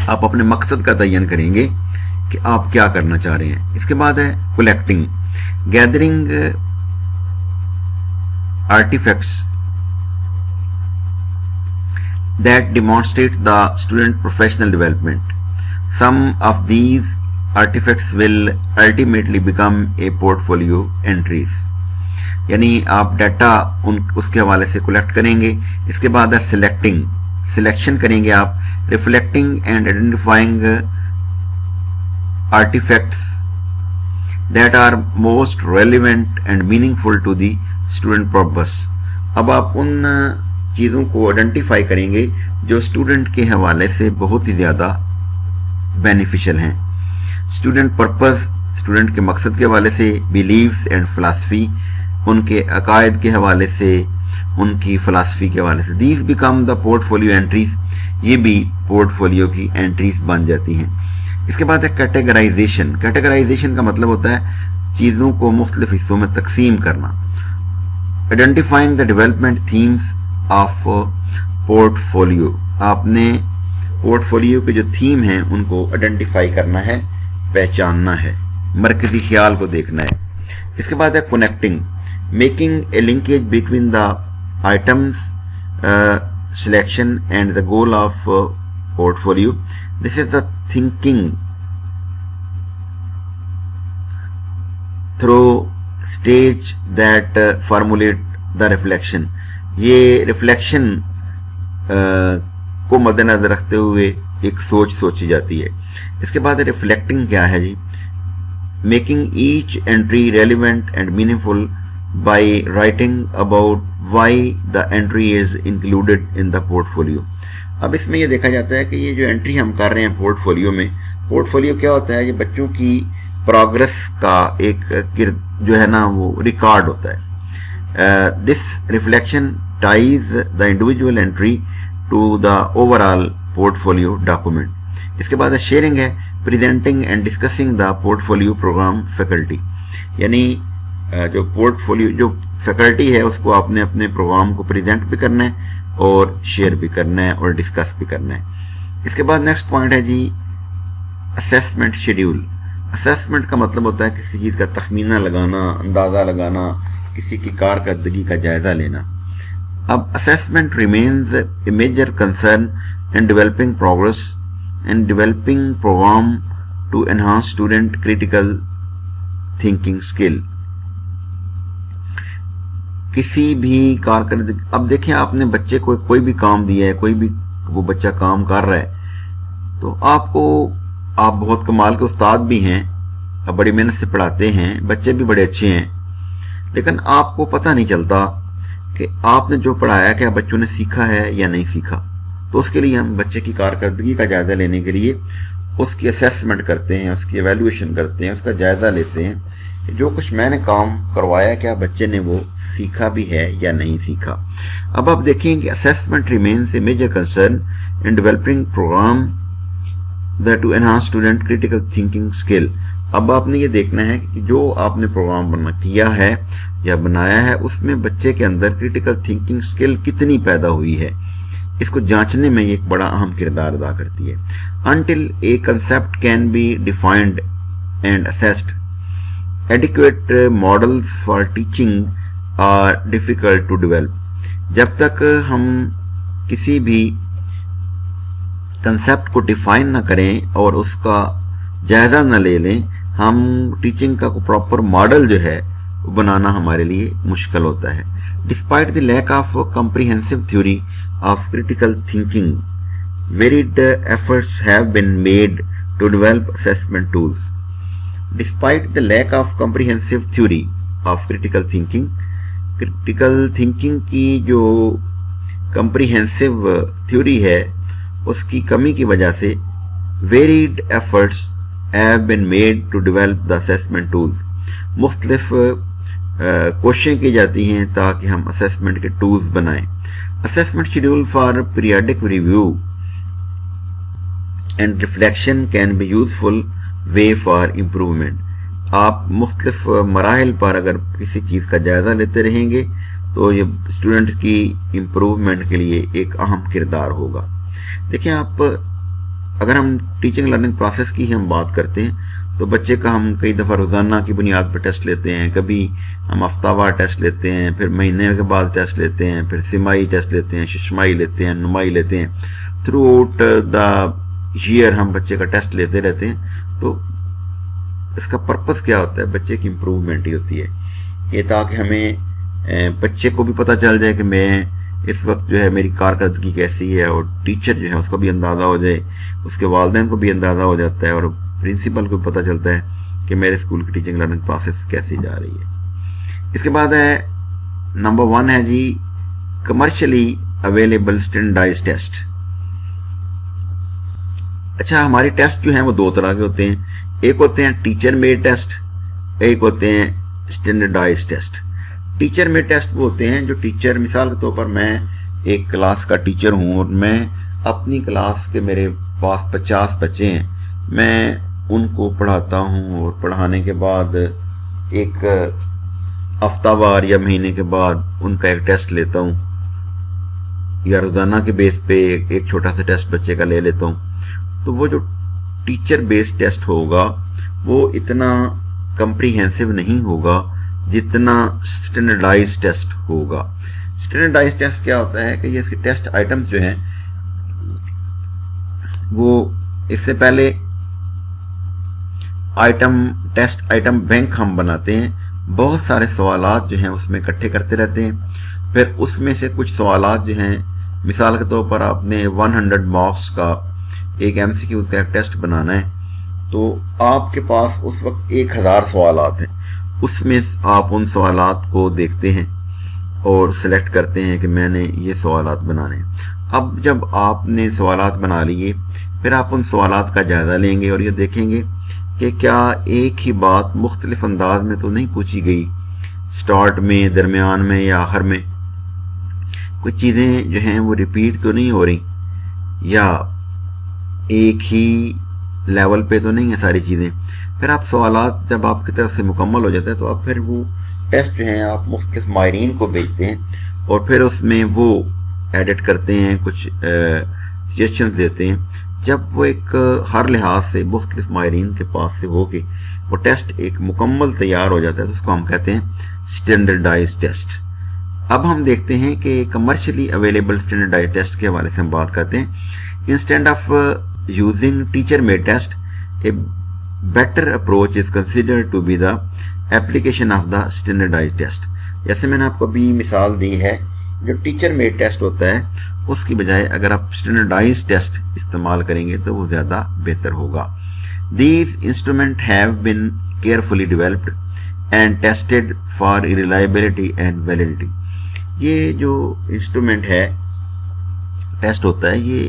आप अपने मकसद का तयन करेंगे कि आप क्या करना चाह रहे हैं। इसके बाद है collecting, gathering artefacts that demonstrate the student professional development. Some of these artifacts will ultimately become a portfolio entries। यानी आप डाटा उसके हवाले से कलेक्ट करेंगे। इसके बाद है सिलेक्टिंग, सिलेक्शन करेंगे आप, reflecting and identifying artefacts that are most relevant and meaningful to the student purpose। अब आप उन चीज़ों को आइडेंटिफाई करेंगे जो स्टूडेंट के हवाले से बहुत ही ज़्यादा बेनिफिशियल हैं। स्टूडेंट पर्पस, स्टूडेंट के मकसद के हवाले से, बिलीव्स एंड फिलासफी, उनके अकायद के हवाले से, उनकी फिलासफी के हवाले से। These become the portfolio entries, ये भी पोर्टफोलियो की एंट्रीज बन जाती हैं। इसके बाद है कैटेगराइजेशन। कैटेगराइजेशन का मतलब होता है चीज़ों को मुख्तलिफ हिस्सों में तकसीम करना। Identifying the development themes of portfolio, आपने पोर्टफोलियो के जो थीम हैं उनको आइडेंटिफाई करना है, पहचानना है, मरकजी ख्याल को देखना है। इसके बाद है connecting, making a linkage between the items selection and the goal of portfolio. This is the thinking through stage that formulate the reflection. ये रिफ्लेक्शन को मद्देनजर रखते हुए एक सोच सोची जाती है। इसके बाद रिफ्लेक्टिंग क्या है जी? Making each entry relevant and meaningful by writing about why the entry is included in the portfolio. अब इसमें ये देखा जाता है कि ये जो एंट्री हम कर रहे हैं पोर्टफोलियो में, पोर्टफोलियो क्या होता है? ये बच्चों की प्रोग्रेस का एक जो है ना वो रिकॉर्ड होता है। This reflection ties the individual entry to the overall portfolio document. इसके बाद शेयरिंग है, presenting and discussing the portfolio programme faculty, यानी जो पोर्टफोलियो जो फैकल्टी है उसको आपने अपने प्रोग्राम को प्रेजेंट भी करना है और शेयर भी करना है और डिस्कस भी करना है। इसके बाद नेक्स्ट पॉइंट है जी असेसमेंट शेड्यूल। असेसमेंट का मतलब होता है किसी चीज़ का तखमीना लगाना, अंदाज़ा लगाना, किसी की कारकर्दगी का जायज़ा लेना। अब assessment remains a major concern in developing progress and developing programme to enhance student critical thinking skill. किसी भी कारकर्दगी, अब देखिए आपने बच्चे को कोई भी काम दिया है, कोई भी वो बच्चा काम कर रहा है, तो आप बहुत कमाल के उस्ताद भी हैं, आप बड़ी मेहनत से पढ़ाते हैं, बच्चे भी बड़े अच्छे हैं, लेकिन आपको पता नहीं चलता कि आपने जो पढ़ाया क्या बच्चों ने सीखा है या नहीं सीखा। तो उसके लिए हम बच्चे की कारकर्दगी का जायजा लेने के लिए उसकी असेसमेंट करते हैं, उसकी एवेल्यूएशन करते हैं, उसका जायजा लेते हैं कि जो कुछ मैंने काम करवाया क्या बच्चे ने वो सीखा भी है या नहीं सीखा। अब आप देखें कि assessment remains a major concern in developing programme to enhance student critical thinking skill. अब आपने ये देखना है कि जो आपने प्रोग्राम किया है या बनाया है उसमें बच्चे के अंदर क्रिटिकल थिंकिंग स्किल कितनी पैदा हुई है, इसको जांचने में ये एक बड़ा अहम किरदार अदा करती है। Until a concept can be defined and assessed, adequate models for teaching are difficult to develop. जब तक हम किसी भी कंसेप्ट को डिफाइन ना करें और उसका जायजा न ले लें, हम टीचिंग का प्रॉपर मॉडल जो है वो बनाना हमारे लिए मुश्किल होता है। Despite the lack of comprehensive theory of critical thinking, varied efforts have been made to develop assessment tools. Despite the lack of comprehensive theory of critical thinking की जो कॉम्प्रिहेंसिव थ्योरी है उसकी कमी की वजह से varied efforts have been made to develop the assessment tools. मुख्तलिफ कोशिशें की जाती हैं ताकि हम असेसमेंट के टूल्स बनाएं। Assessment schedule for periodic review and reflection can be useful way for improvement. आप मुख्तलिफ मराहिल पर अगर किसी चीज़ का जायज़ा लेते रहेंगे तो ये स्टूडेंट की इम्प्रूवमेंट के लिए एक अहम किरदार होगा। देखिए आप अगर हम टीचिंग लर्निंग प्रोसेस की हम बात करते हैं तो बच्चे का हम कई दफ़ा रोज़ाना की बुनियाद पर टेस्ट लेते हैं, कभी हम हफ्तावार टेस्ट लेते हैं, फिर महीने के बाद टेस्ट लेते हैं, फिर सिमाही टेस्ट लेते हैं, शिशमाही लेते हैं, नुमाही लेते हैं। थ्रू आउट द ईयर हम बच्चे का टेस्ट लेते रहते हैं। तो इसका पर्पस क्या होता है? बच्चे की इम्प्रूवमेंट ही होती है ये, ताकि हमें बच्चे को भी पता चल जाए कि मैं इस वक्त जो है मेरी कारकर्दगी कैसी है, और टीचर जो है उसको भी अंदाज़ा हो जाए, उसके वालिदैन को भी अंदाज़ा हो जाता है और प्रिंसिपल को भी पता चलता है कि मेरे स्कूल की टीचिंग लर्निंग प्रोसेस कैसी जा रही है। इसके बाद है नंबर 1 है जी कमर्शियली अवेलेबल स्टैंडर्डाइज्ड टेस्ट। अच्छा, हमारे टेस्ट जो हैं वो 2 तरह के होते हैं। एक होते हैं टीचर मेड टेस्ट, एक होते हैं स्टैंडर्डाइज्ड टेस्ट। टीचर में टेस्ट वो होते हैं जो टीचर, मिसाल के तौर पर मैं एक क्लास का टीचर हूँ और मैं अपनी क्लास के मेरे पास 50 बच्चे हैं, मैं उनको पढ़ाता हूँ और पढ़ाने के बाद एक हफ्तावार या महीने के बाद उनका एक टेस्ट लेता हूँ या रोज़ाना के बेस पे एक छोटा सा टेस्ट बच्चे का ले लेता हूँ। तो वो जो टीचर बेस्ड टेस्ट होगा वो इतना कम्प्रीहेंसिव नहीं होगा जितना स्टैंडर्डाइज्ड टेस्ट होगा। स्टैंडर्डाइज्ड टेस्ट क्या होता है कि ये इसके टेस्ट आइटम्स जो हैं वो इससे पहले टेस्ट आइटम बैंक हम बनाते हैं, बहुत सारे सवालात जो हैं उसमें इकट्ठे करते रहते हैं, फिर उसमें से कुछ सवालात जो हैं مثال کے طور پر آپ نے 100 مارکس کا ایک MCQ کا ایک ٹیسٹ بنانا ہے، تو آپ کے پاس اس وقت 1000 سوالات ہیں، اس میں آپ ان سوالات کو دیکھتے ہیں اور سلیکٹ کرتے ہیں کہ میں نے یہ سوالات بنانے ہیں۔ اب جب آپ نے سوالات بنا لیے، پھر آپ ان سوالات کا جائزہ لیں گے اور یہ دیکھیں گے کہ کیا ایک ہی بات مختلف انداز میں تو نہیں پوچھی گئی، سٹارٹ میں، درمیان میں یا آخر میں کچھ چیزیں جو ہیں وہ ریپیٹ تو نہیں ہو رہی، یا ایک ہی لیول پہ تو نہیں ہیں ساری چیزیں۔ پھر آپ سوالات جب آپ کی طرف سے مکمل ہو جاتا ہے تو آپ پھر وہ ٹیسٹ جو ہیں آپ مختلف ماہرین کو بھیجتے ہیں اور پھر اس میں وہ ایڈٹ کرتے ہیں، کچھ سجیشنز دیتے ہیں۔ جب وہ ایک ہر لحاظ سے مختلف ماہرین کے پاس سے ہو کے وہ ٹیسٹ ایک مکمل تیار ہو جاتا ہے تو اس کو ہم کہتے ہیں اسٹینڈرڈائز ٹیسٹ۔ اب ہم دیکھتے ہیں کہ کمرشلی اویلیبل اسٹینڈرڈائز ٹیسٹ کے حوالے سے ہم بات کرتے ہیں۔ Instead of using teacher made test, a better approach is considered to be the application of the standardized test. جیسے میں نے آپ کو ابھی مثال دی ہے، جو ٹیچر میڈ ٹیسٹ ہوتا ہے اس کی بجائے اگر آپ اسٹینڈرڈائز ٹیسٹ استعمال کریں گے تو وہ زیادہ بہتر ہوگا۔ These instrument have been carefully developed and tested for reliability and validity. یہ جو انسٹرومنٹ ہے، ٹیسٹ ہوتا ہے، یہ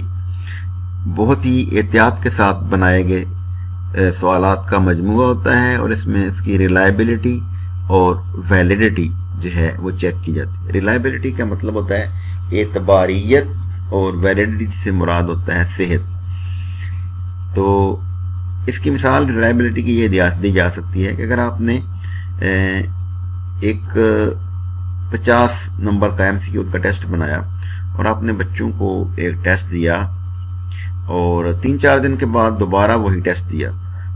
بہت ہی احتیاط کے ساتھ بنائے گئے سوالات کا مجموعہ ہوتا ہے اور اس میں اس کی ریلائبلٹی اور ویلڈیٹی جو ہے وہ چیک کی جاتی ہے۔ ریلائبلٹی کا مطلب ہوتا ہے اعتباریت اور ویلڈیٹی سے مراد ہوتا ہے صحت۔ تو اس کی مثال ریلائبلٹی کی یہ دی جا سکتی ہے کہ اگر آپ نے ایک 50 نمبر کا MCQ کا ٹیسٹ بنایا اور آپ نے بچوں کو ایک ٹیسٹ دیا اور 3-4 دن کے بعد دوبارہ وہی ٹیسٹ دیا،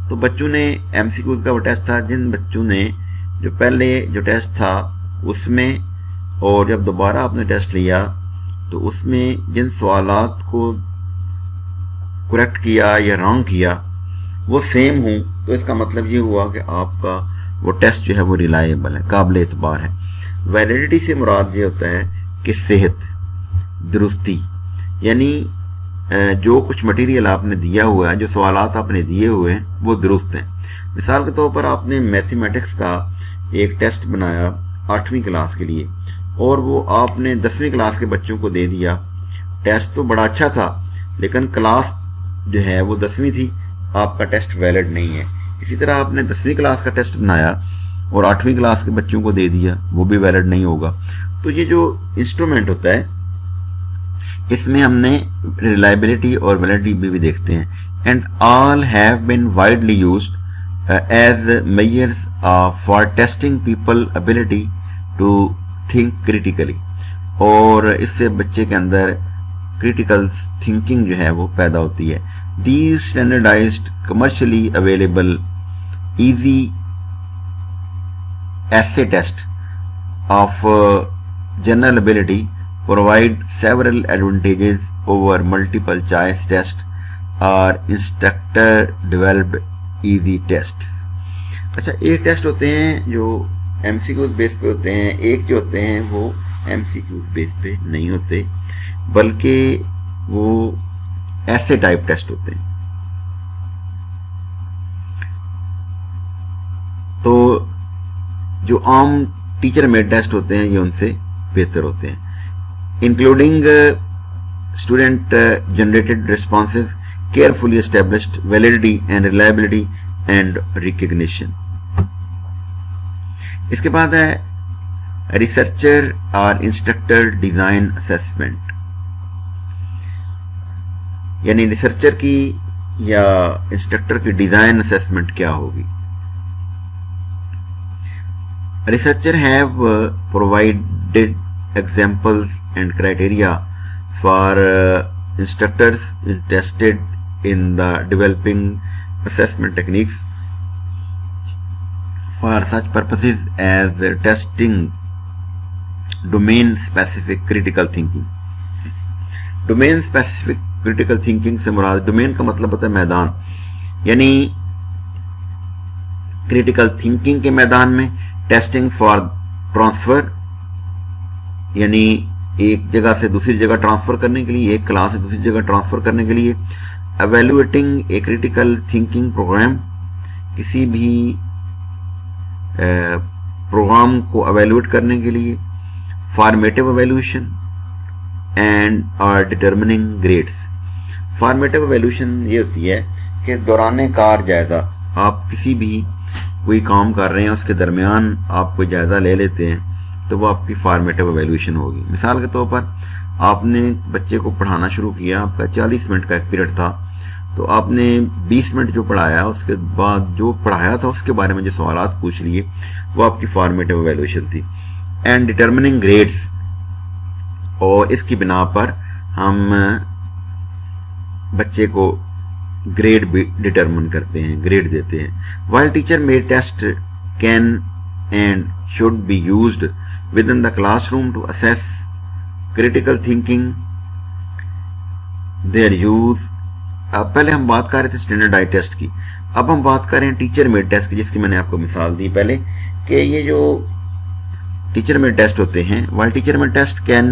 تو بچوں نے MCQ کا وہ ٹیسٹ تھا جن بچوں نے جو پہلے جو ٹیسٹ تھا اس میں، اور جب دوبارہ آپ نے ٹیسٹ لیا تو اس میں جن سوالات کو کریکٹ کیا یا رانگ کیا وہ سیم ہوں، تو اس کا مطلب یہ ہوا کہ آپ کا وہ ٹیسٹ جو ہے وہ ریلائبل ہے، قابل اعتبار ہے۔ ویلڈیٹی سے مراد یہ ہوتا ہے کہ صحت، درستی، یعنی جو کچھ مٹیریل آپ نے دیا ہوا ہے، جو سوالات آپ نے دیے ہوئے ہیں وہ درست ہیں۔ مثال کے طور پر آپ نے میتھمیٹکس کا ایک ٹیسٹ بنایا 8ویں کلاس کے لیے اور وہ آپ نے 10ویں کلاس کے بچوں کو دے دیا۔ ٹیسٹ تو بڑا اچھا تھا لیکن کلاس جو ہے وہ 10ویں تھی، آپ کا ٹیسٹ ویلڈ نہیں ہے۔ اسی طرح آپ نے 10ویں کلاس کا ٹیسٹ بنایا اور 8ویں کلاس کے بچوں کو دے دیا، وہ بھی ویلڈ نہیں ہوگا۔ تو یہ جو انسٹرومنٹ ہوتا ہے اس میں ہم نے ریلائبلٹی اور ویلڈیٹی بھی دیکھتے ہیں۔ And all have been widely used as measures for testing people ability to think critically, اور اس سے بچے کے اندر کریٹیکل تھنکنگ جو ہے وہ پیدا ہوتی ہے۔ These standardized commercially available easy ایسے test of general ability provide several advantages over multiple choice test or instructor developed easy tests۔ اچھا، ایک ٹیسٹ ہوتے ہیں جو MCQ بیس پہ ہوتے ہیں، ایک جو ہوتے ہیں وہ MCQ بیس پہ نہیں ہوتے بلکہ وہ ایسے ٹائپ ٹیسٹ ہوتے ہیں۔ تو جو عام ٹیچر میڈ ٹیسٹ ہوتے ہیں یہ ان سے بہتر ہوتے ہیں، including student generated responses, carefully established validity and reliability and recognition۔ اس کے بعد ہے ریسرچر اور انسٹرکٹر ڈیزائن اسیسمنٹ، یعنی ریسرچر کی یا انسٹرکٹر کی ڈیزائن اسیسمنٹ کیا ہوگی۔ Researcher have provided examples and criteria for instructors interested in the developing assessment techniques for such purposes as testing domain specific critical thinking۔ domain specific critical thinking سے مراد، domain کا مطلب ہوتا ہے میدان، یعنی critical thinking کے میدان میں testing for transfer، یعنی एक जगह से दूसरी जगह ट्रांसफ़र करने के लिए, एक क्लास से दूसरी जगह ट्रांसफ़र करने के लिए। Evaluating a critical thinking programme, किसी भी प्रोग्राम को एवेल्युएट करने के लिए। Formative evaluation and or determining grades. Formative evaluation ये होती है कि दौरान कार जायज़ा, आप किसी भी कोई काम कर रहे हैं उसके दरमियान आप कोई जायज़ा ले लेते हैं तो वो आपकी फॉर्मेटिव एवेल्यूशन होगी। मिसाल के तौर पर आपने बच्चे को पढ़ाना शुरू किया, आपका 40 मिनट का एक पीरियड था, तो आपने 20 मिनट जो पढ़ाया उसके बाद जो पढ़ाया था उसके बारे में जो सवालात पूछ लिए, वो आपकी फॉर्मेटिव एवेल्यूशन थी। एंड डिटर्मिनिंग ग्रेड्स, और इसकी बिना पर हम बच्चे को ग्रेड भी डिटर्मिन करते हैं, ग्रेड देते हैं। While teacher made test can and should be used within the classroom to assess critical thinking, their use. अब पहले हम बात कर रहे थे स्टैंडर्डाइज्ड टेस्ट की, अब हम बात कर रहे हैं टीचर मेड टेस्ट की, जिसकी मैंने आपको मिसाल दी पहले कि ये जो टीचर मेड टेस्ट होते हैं, while teacher made test can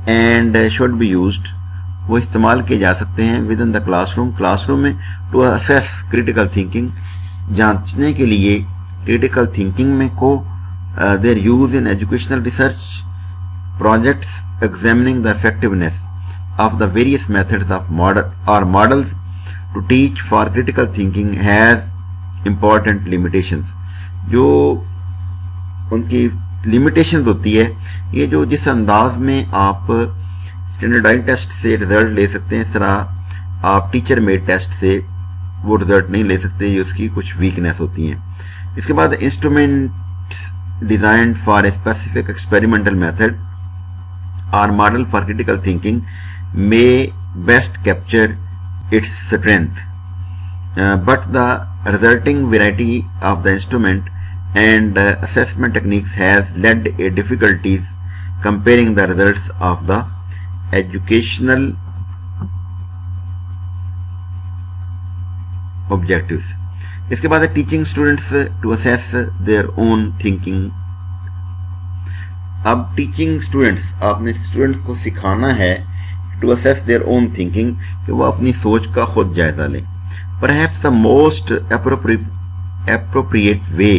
and should be used, वो इस्तेमाल किए जा सकते हैं within the classroom, classroom में, टू असेस क्रिटिकल थिंकिंग, जांचने के लिए क्रिटिकल थिंकिंग में को। Their use in educational research projects examining the effectiveness of the various methods of models to teach for critical thinking has important limitations। जो उनकी limitations होती है, ये जो जिस अंदाज में आप स्टैंडर्डाइज्ड टेस्ट से रिजल्ट ले सकते हैं, इस तरह आप टीचर मेड टेस्ट से वो रिजल्ट नहीं ले सकते, ये उसकी कुछ वीकनेस होती हैं। इसके बाद instruments designed for a specific experimental method और model for critical thinking may best capture its strength, but the resulting variety of the instrument and assessment techniques has led to difficulties comparing the results of the educational objectives। इसके बाद है teaching students to assess their own thinking। अब teaching students, आपने student को सिखाना है to assess their own thinking, कि वो अपनी सोच का खुद जायजा लें। Perhaps the most appropriate way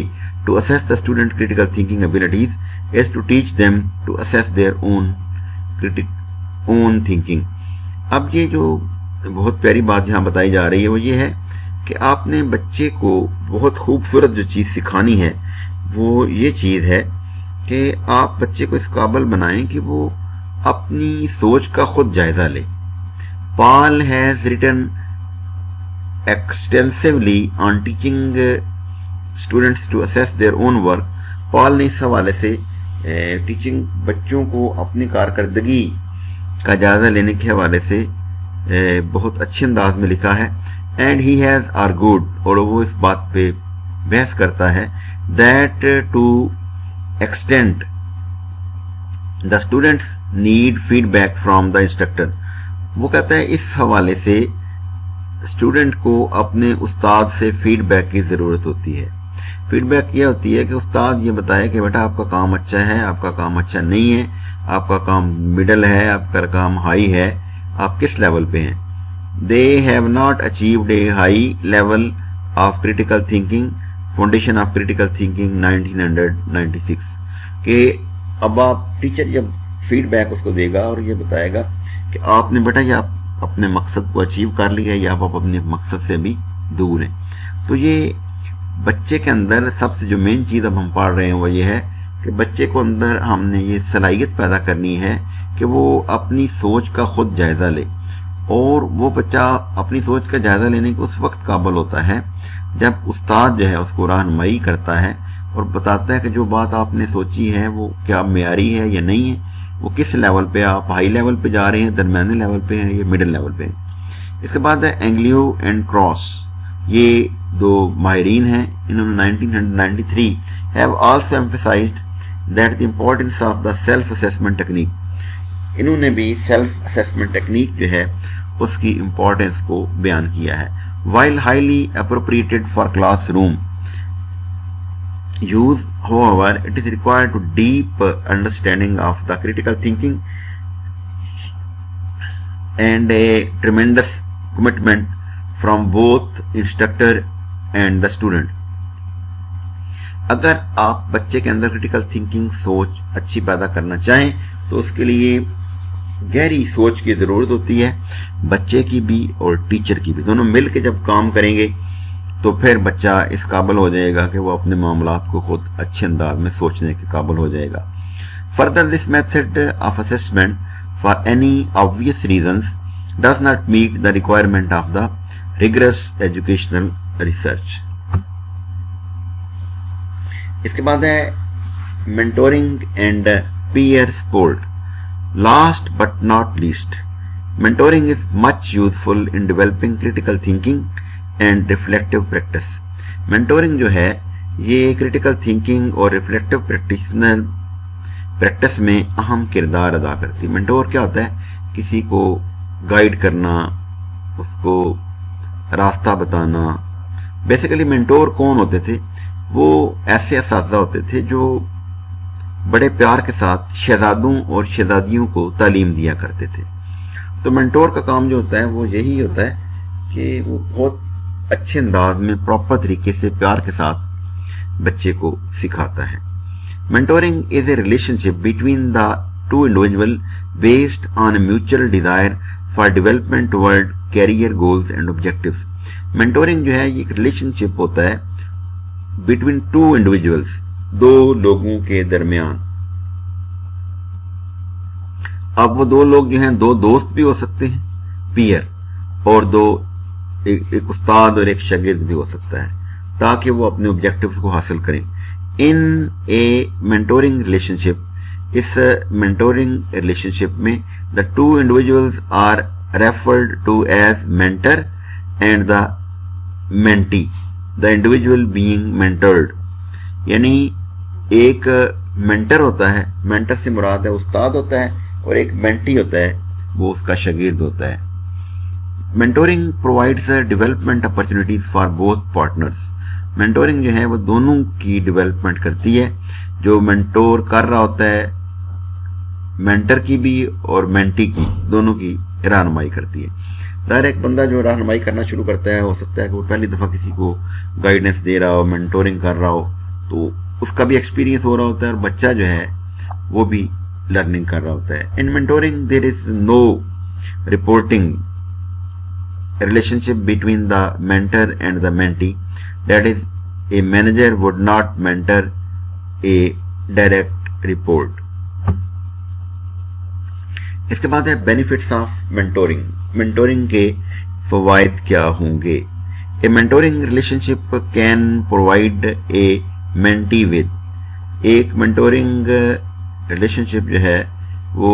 to assess the student critical thinking abilities is to teach them to assess their own thinking। अब ये जो बहुत प्यारी बात यहाँ बताई जा रही है वो ये है कि आपने बच्चे को बहुत खूबसूरत जो चीज़ सिखानी है वो ये चीज़ है कि आप बच्चे को इस काबिल बनाएं कि वो अपनी सोच का खुद जायजा ले। Paul has written extensively on teaching students to assess their own work. Paul ने इस हवाले से टीचिंग बच्चों को अपनी कारकर्दगी का जायजा लेने के हवाले से बहुत अच्छे अंदाज में लिखा है। एंड ही हैज आर्गूड, और वो इस बात पे बहस करता है, that to extend the students need feedback from the instructor. वो कहता है इस हवाले से स्टूडेंट को अपने उस्ताद से फीडबैक की ज़रूरत होती है। फीडबैक ये होती है कि उस्ताद ये बताए कि बेटा आपका काम अच्छा है, आपका काम अच्छा नहीं है, आपका काम मिडल है, आपका काम हाई है, आप किस लेवल पे हैं। They have not achieved A high level of critical thinking, foundation of critical thinking 1996। कि अब आप टीचर जब फीडबैक उसको देगा और ये बताएगा कि आपने बेटा ये आप अपने मकसद को अचीव कर लिया या आप अपने मकसद से भी दूर हैं। तो ये बच्चे के अंदर सबसे जो मेन चीज़ अब हम पढ़ रहे हैं वो ये है कि बच्चे को अंदर हमने ये सलाहियत पैदा करनी है कि वो अपनी सोच का खुद जायज़ा ले। और वो बच्चा अपनी सोच का जायज़ा लेने के उस वक्त काबिल होता है जब उस्ताद जो है उसको रहनुमाई करता है और बताता है कि जो बात आपने सोची है वो क्या मेयारी है या नहीं है, वो किस लेवल पे, आप हाई लेवल पे जा रहे हैं, दरमियाने लेवल पे हैं या मिडिल लेवल पे हैं। इसके बाद है एंग्लियो एंड क्रॉस, ये दो माहिरीन हैं, इन्होंने 1993 have also emphasized that the importance of the self assessment technique. इन्होंने भी सेल्फ असेसमेंट टेक्निक जो है उसकी इम्पोर्टेंस को बयान किया है। While highly appropriated for class room, use. However, it is required to deep understanding of the critical thinking and a tremendous commitment from both instructor and the student. अगर आप बच्चे के अंदर क्रिटिकल थिंकिंग सोच अच्छी पैदा करना चाहें तो उसके लिए गहरी सोच की ज़रूरत होती है, बच्चे की भी और टीचर की भी। दोनों मिल के जब काम करेंगे तो फिर बच्चा इस काबिल हो जाएगा कि वो अपने मामलात को खुद अच्छे अंदाज में सोचने के काबिल हो जाएगा। Further, this method of assessment for any obvious reasons does not meet the requirement of the rigorous educational research. इसके बाद है mentoring and peer support. Last but not least, mentoring is much useful in developing critical thinking and reflective practice. Mentoring जो है ये critical thinking और reflective practice में अहम किरदार अदा करती है। मेंटोर क्या होता है? किसी को गाइड करना, उसको रास्ता बताना। बेसिकली मेंटोर कौन होते थे? वो ऐसे असातिज़ा होते थे जो बड़े प्यार के साथ शहजादों और शहजादियों को तालीम दिया करते थे। तो मेंटोर का काम जो होता है वो यही होता है कि वो बहुत अच्छे अंदाज में प्रॉपर तरीके से प्यार के साथ बच्चे को सिखाता है। Mentoring is a relationship between the two individual based on a mutual desire for development toward career goals and objectives. Mentoring जो है ये एक रिलेशनशिप होता है बिटवीन टू इंडिविजुअल्स, दो लोगों के दरमियान। अब वो दो लोग जो हैं दो दोस्त भी हो सकते हैं, पीयर, और दो एक उस्ताद और एक शागिर्द भी हो सकता है, ताकि वो अपने ऑब्जेक्टिव्स को हासिल करें। इन ए मेंटोरिंग रिलेशनशिप, इस मेंटोरिंग रिलेशनशिप में the two individuals are referred to as mentor and the mentee, the individual being mentored. यानी एक मेंटर होता है, मेंटर से मुराद है उस्ताद होता है, और एक मेंटी होता है, वो उसका शागिर्द होता है। Mentoring provides development opportunities for both partners. Mentoring जो है वो दोनों की डेवलपमेंट करती है। जो मेंटोर कर रहा होता है, मेंटर की भी और मेंटी की, दोनों की रहनुमाई करती है। ज़ाहिर एक बंदा जो रहनुमाई करना शुरू करता है, हो सकता है कि वो पहली दफ़ा किसी को गाइडेंस दे रहा हो, मेंटोरिंग कर रहा हो, तो उसका भी एक्सपीरियंस हो रहा होता है और बच्चा जो है वो भी लर्निंग कर रहा होता है। In mentoring there is no reporting relationship between the mentor and the mentee, that is a manager would not mentor a direct report. इसके बाद है बेनिफिट्स ऑफ मेंटोरिंग। मेंटोरिंग के फवायद क्या होंगे? A mentoring relationship can provide a mentee with, एक mentoring relationship जो है वो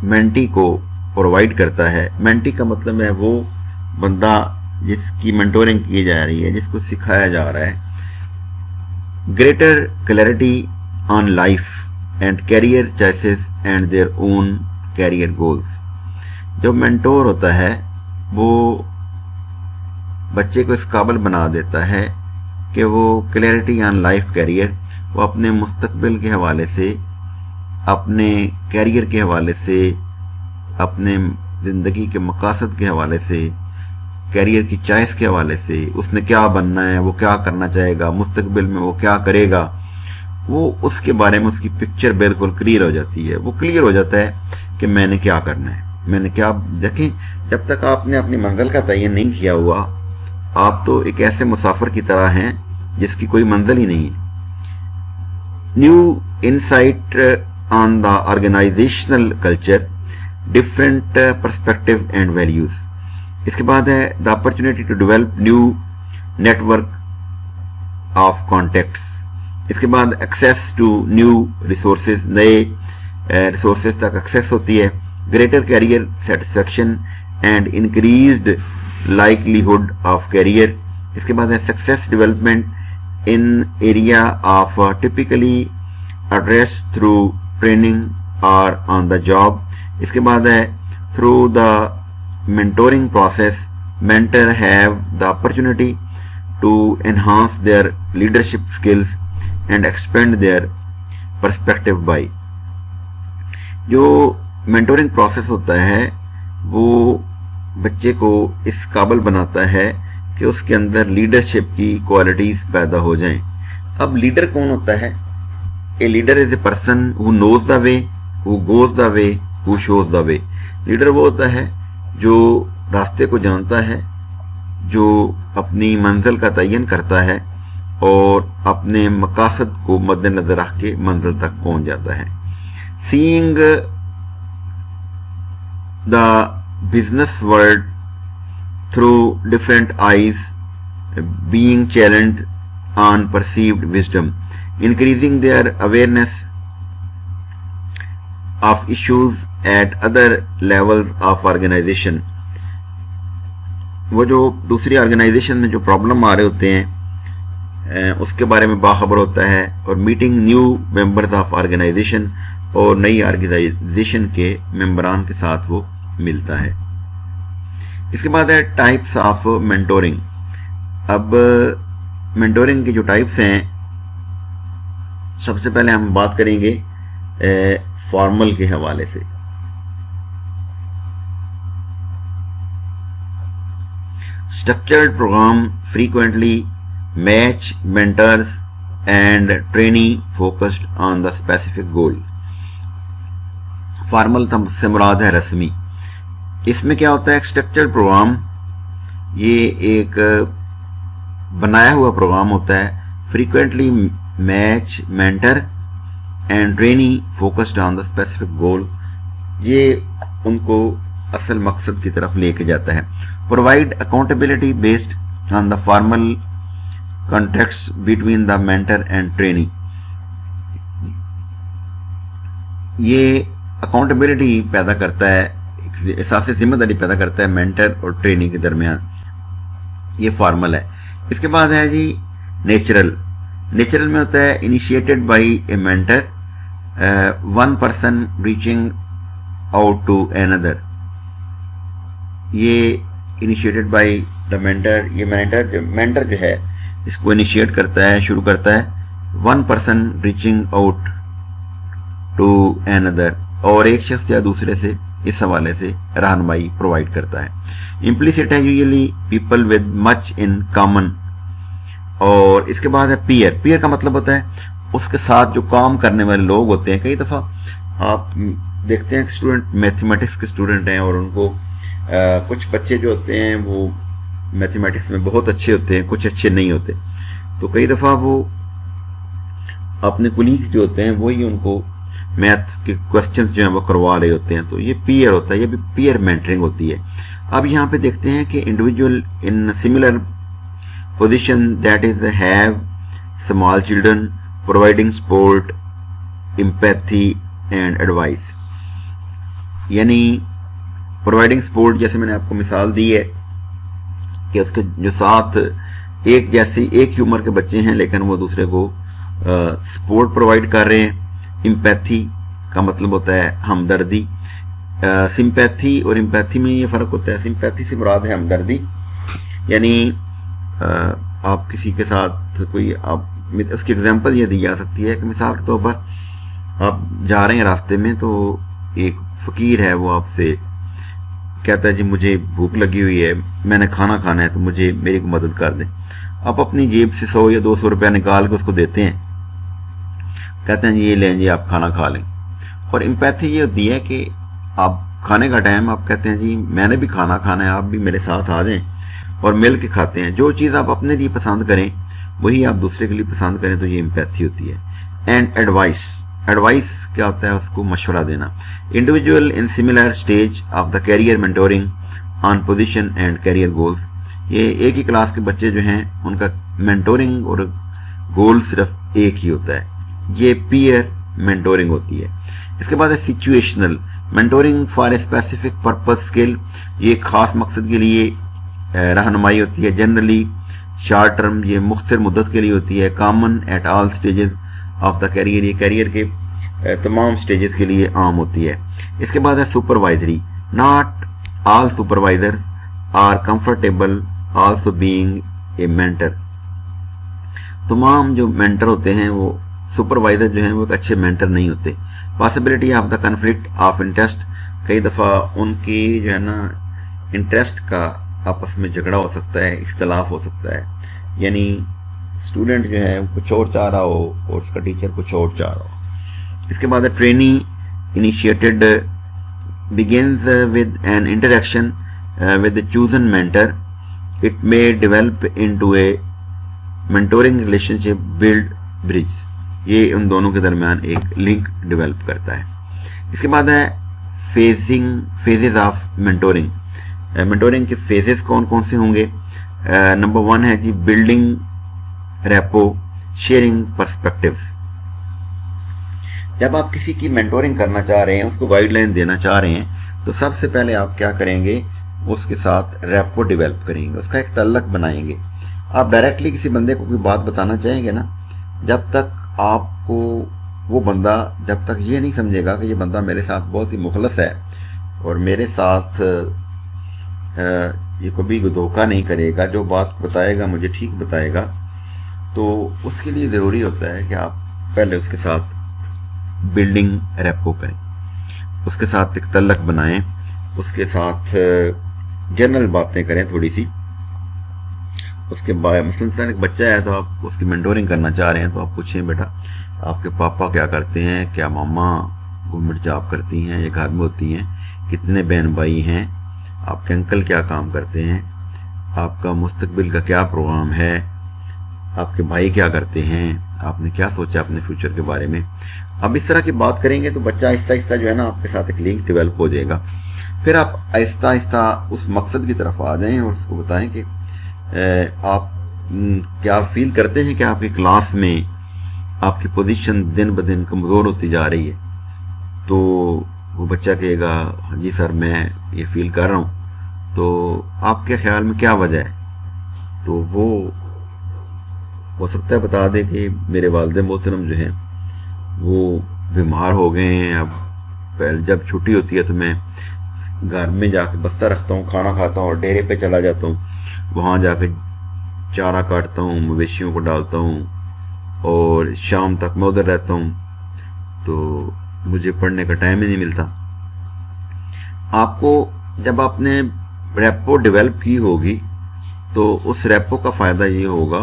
मेंटी को प्रोवाइड करता है। मेंटी का मतलब है वो बंदा जिसकी मेंटोरिंग की जा रही है, जिसको सिखाया जा रहा है। Greater clarity on life and career choices and their own career goals. जो मेंटोर होता है वो बच्चे को इस काबिल बना देता है कि वो क्लैरिटी ऑन लाइफ कैरियर, वो अपने मुस्तकबिल के हवाले से, अपने कैरियर के हवाले से, अपने ज़िंदगी के मकासद के हवाले से, कैरियर की चॉइस के हवाले से, उसने क्या बनना है, वो क्या करना चाहेगा, मुस्तकबिल में वो क्या करेगा, वो उसके बारे में उसकी पिक्चर बिल्कुल क्लियर हो जाती है। वो क्लियर हो जाता है कि मैंने क्या करना है, मैंने क्या। देखें, जब तक आपने अपनी मंजिल का तयन नहीं किया हुआ, आप तो एक ऐसे मुसाफिर की तरह हैं जिसकी कोई मंजिल ही नहीं है। New insight on the organisational culture, different perspective and values. इसके बाद है the opportunity to develop new network of contacts. इसके बाद एक्सेस टू न्यू रिसोर्सेज, नए रिसोर्सेज तक एक्सेस होती है। Greater career satisfaction and increased likelihood of career. इसके बाद है success development in area of typically address through training और ऑन द जॉब। इसके बाद है through the mentoring process, mentor have the opportunity to enhance their leadership skills and expand their perspective by. जो mentoring process होता है वो बच्चे को इस काबिल बनाता है कि उसके अंदर लीडरशिप की क्वालिटीज पैदा हो जाएं। अब लीडर कौन होता है? A leader is a person who knows the way, who goes the way, who shows the way. Leader वो होता है जो रास्ते को जानता है, जो अपनी मंजिल का तयन करता है और अपने मकासद को मद्देनजर रख के मंजिल तक पहुंच जाता है। Seeing the business world through different eyes, being challenged on perceived wisdom, increasing there awareness of issues at other levels of organization। वो जो दूसरी ऑर्गेनाइजेशन में जो प्रॉब्लम आ रहे होते हैं उसके बारे में बाखबर होता है, और meeting new members of organisation, और नई ऑर्गेनाइजेशन के मेंबरान के साथ वो मिलता है। इसके बाद है टाइप्स ऑफ मेंटोरिंग। अब मेंटोरिंग के जो टाइप्स हैं, सबसे पहले हम बात करेंगे फॉर्मल के हवाले से। Structured programme frequently match mentors and trainee focused on the specific goal. Formal से मुराद है रस्मी। इसमें क्या होता है? स्ट्रक्चर्ड प्रोग्राम ये एक बनाया हुआ प्रोग्राम होता है। Frequently match mentor and trainee focused on the specific गोल, ये उनको असल मकसद की तरफ लेके जाता है। Provide accountability based on the formal contacts between the mentor and trainee. ये अकाउंटेबिलिटी पैदा करता है, एहसास जिम्मेदारी पैदा करता है मेंटर और ट्रेनी के दरमियान। ये फॉर्मल है। इसके बाद है जी नेचुरल। नेचुरल में होता है initiated by a mentor, one person reaching out to another. ये इनिशिएटेड बाई द मेंटर, ये मेंटर जो है इसको इनिशिएट करता है, शुरू करता है। One person reaching out to another, और एक शख्स या दूसरे से इस हवाले से रहनुमाई प्रोवाइड करता है। इम्प्लिसिट है usually people with much in common. और इसके बाद है पीयर। पीयर का मतलब होता है उसके साथ जो काम करने वाले लोग होते हैं। कई दफ़ा आप देखते हैं कि स्टूडेंट मैथमेटिक्स के स्टूडेंट हैं और उनको कुछ बच्चे जो होते हैं वो मैथमेटिक्स में बहुत अच्छे होते हैं, कुछ अच्छे नहीं होते। तो कई दफ़ा वो अपने कुलीग्स जो होते हैं वही उनको मैथ्स के क्वेश्चंस जो हैं वो करवा रहे होते हैं। तो ये पीयर होता है, ये भी पीयर मेंटरिंग होती है। अब यहाँ पे देखते हैं कि individual in similar position that is have small children providing support, empathy and advice. यानी प्रोवाइडिंग सपोर्ट, जैसे मैंने आपको मिसाल दी है कि उसके जो साथ एक ही उम्र के बच्चे हैं लेकिन वो दूसरे को सपोर्ट प्रोवाइड कर रहे हैं। एम्पैथी का मतलब होता है हमदर्दी। सिंपैथी और एम्पैथी में ये फ़र्क होता है। सिंपैथी से मुराद है हमदर्दी, यानी आप किसी के साथ कोई आप इसकी एग्जांपल ये दी जा सकती है कि मिसाल के तौर पर आप जा रहे हैं रास्ते में, तो एक फ़कीर है, वो आपसे कहता है जी मुझे भूख लगी हुई है, मैंने खाना खाना है, तो मुझे मेरी को मदद कर दें। आप अपनी जेब से 100 या 200 रुपया निकाल के उसको देते हैं, कहते हैं जी ये लें जी आप खाना खा लें। और एम्पैथी ये होती है कि आप खाने का टाइम आप कहते हैं जी मैंने भी खाना खाना है, आप भी मेरे साथ आ जाएं और मिल के खाते हैं। जो चीज़ आप अपने लिए पसंद करें वही आप दूसरे के लिए पसंद करें, तो ये एम्पैथी होती है। And advice. एडवाइस क्या होता है? उसको मशवरा देना। Individual in similar stage of the career mentoring on position and career goals. ये एक ही क्लास के बच्चे जो हैं उनका मेंटोरिंग और गोल सिर्फ एक ही होता है, ये पीयर मेंटोरिंग होती है। इसके बाद है situational mentoring for a specific purpose skill. ये खास मकसद के लिए रहनुमाई होती है। जनरली शॉर्ट टर्म, ये मुख्तर मुद्दत के लिए होती है। Common at all stages of the career, ये कैरियर के तमाम स्टेजेस के लिए आम होती है। इसके बाद है supervisory. Not all supervisors are comfortable also being a mentor. तमाम जो मेंटर होते हैं वो सुपरवाइजर जो हैं वो एक अच्छे मेंटर नहीं होते। Possibility of the conflict of interest, कई दफ़ा उनकी जो है ना इंटरेस्ट का आपस में झगड़ा हो सकता है, इख्तलाफ हो सकता है, यानी स्टूडेंट जो है कुछ और चाह रहा हो और उसका टीचर कुछ और चाह रहा हो। इसके बाद trainee initiated begins with an interaction with the chosen mentor. It may develop into a mentoring relationship, build bridge. ये उन दोनों के दरमियान एक लिंक डेवलप करता है। इसके बाद है फेजेस ऑफ मेंटोरिंग। मेंटोरिंग के फेजेस कौन कौन से होंगे? नंबर 1 है जी बिल्डिंग रेपो, शेयरिंग पर्सपेक्टिव्स। जब आप किसी की मेंटोरिंग करना चाह रहे हैं, उसको गाइडलाइन देना चाह रहे हैं, तो सबसे पहले आप क्या करेंगे, उसके साथ रेपो डेवलप करेंगे, उसका एक तल्लक बनाएंगे। आप डायरेक्टली किसी बंदे को कोई बात बताना चाहेंगे ना, जब तक आपको वो बंदा जब तक ये नहीं समझेगा कि ये बंदा मेरे साथ बहुत ही मुखलस है और मेरे साथ ये कभी धोखा नहीं करेगा, जो बात बताएगा मुझे ठीक बताएगा, तो उसके लिए ज़रूरी होता है कि आप पहले उसके साथ बिल्डिंग रेपो करें, उसके साथ एक तल्लक बनाएं, उसके साथ जनरल बातें करें थोड़ी सी। उसके बाद मसलन एक बच्चा है तो आप उसकी मेंटोरिंग करना चाह रहे हैं, तो आप पूछें बेटा आपके पापा क्या करते हैं, क्या मामा गवर्नमेंट जॉब करती हैं या घर में होती हैं, कितने बहन भाई हैं, आपके अंकल क्या काम करते हैं, आपका मुस्तकबिल का क्या प्रोग्राम है, आपके भाई क्या करते हैं, आपने क्या सोचा अपने फ्यूचर के बारे में। अब इस तरह की बात करेंगे तो बच्चा आहिस्ता आहिस्ता जो है ना आपके साथ एक लिंक डेवलप हो जाएगा। फिर आप आहिस्ता आहिस्ता उस मकसद की तरफ आ जाएं और उसको बताएं कि आप क्या फील करते हैं कि आपकी क्लास में आपकी पोजीशन दिन ब दिन कमज़ोर होती जा रही है। तो वो बच्चा कहेगा हाँ जी सर मैं ये फील कर रहा हूँ, तो आपके ख्याल में क्या वजह है? तो वो हो सकता है बता दे कि मेरे वालिद मोहतरम जो हैं वो बीमार हो गए हैं, अब पहले जब छुट्टी होती है तो मैं घर में जाके बस्ता रखता हूँ, खाना खाता हूँ और डेरे पे चला जाता हूँ, वहाँ जाके चारा काटता हूँ, मवेशियों को डालता हूँ और शाम तक मैं उधर रहता हूँ, तो मुझे पढ़ने का टाइम ही नहीं मिलता। आपको जब आपने रेपो डेवलप की होगी तो उस रेपो का फ़ायदा ये होगा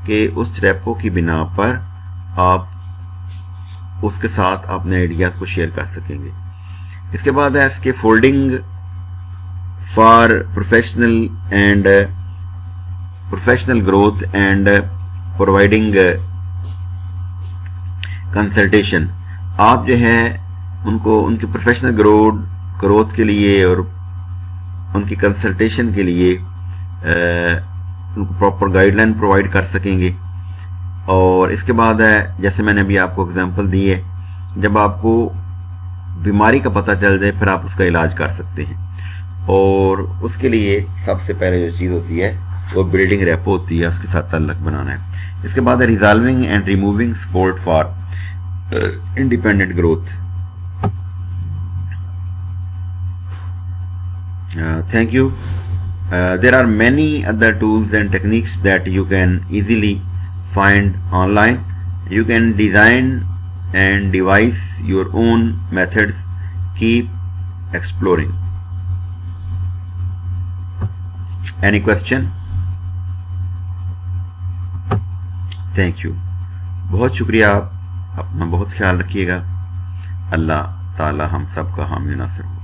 कि उस रेपो की बिना पर आप उसके साथ अपने आइडियाज़ को शेयर कर सकेंगे। इसके बाद है इसके folding for professional growth and providing consultation. आप जो है उनको उनकी प्रोफेशनल ग्रोथ के लिए और उनकी कंसल्टेशन के लिए उनको प्रॉपर गाइडलाइन प्रोवाइड कर सकेंगे। और इसके बाद है जैसे मैंने अभी आपको एग्जांपल दी है, जब आपको बीमारी का पता चल जाए फिर आप उसका इलाज कर सकते हैं, और उसके लिए सबसे पहले जो चीज़ होती है वो बिल्डिंग रेपो होती है, उसके साथ तल्लक बनाना है। इसके बाद है resolving and removing support for independent growth. Thank you. There are many other tools and techniques that you can easily find online. You can design and devise your own methods. Keep exploring. Any question? Thank you. बहुत शुक्रिया, आप अपना बहुत ख्याल रखिएगा। अल्लाह ताला हम सब का हामी नासिर हो।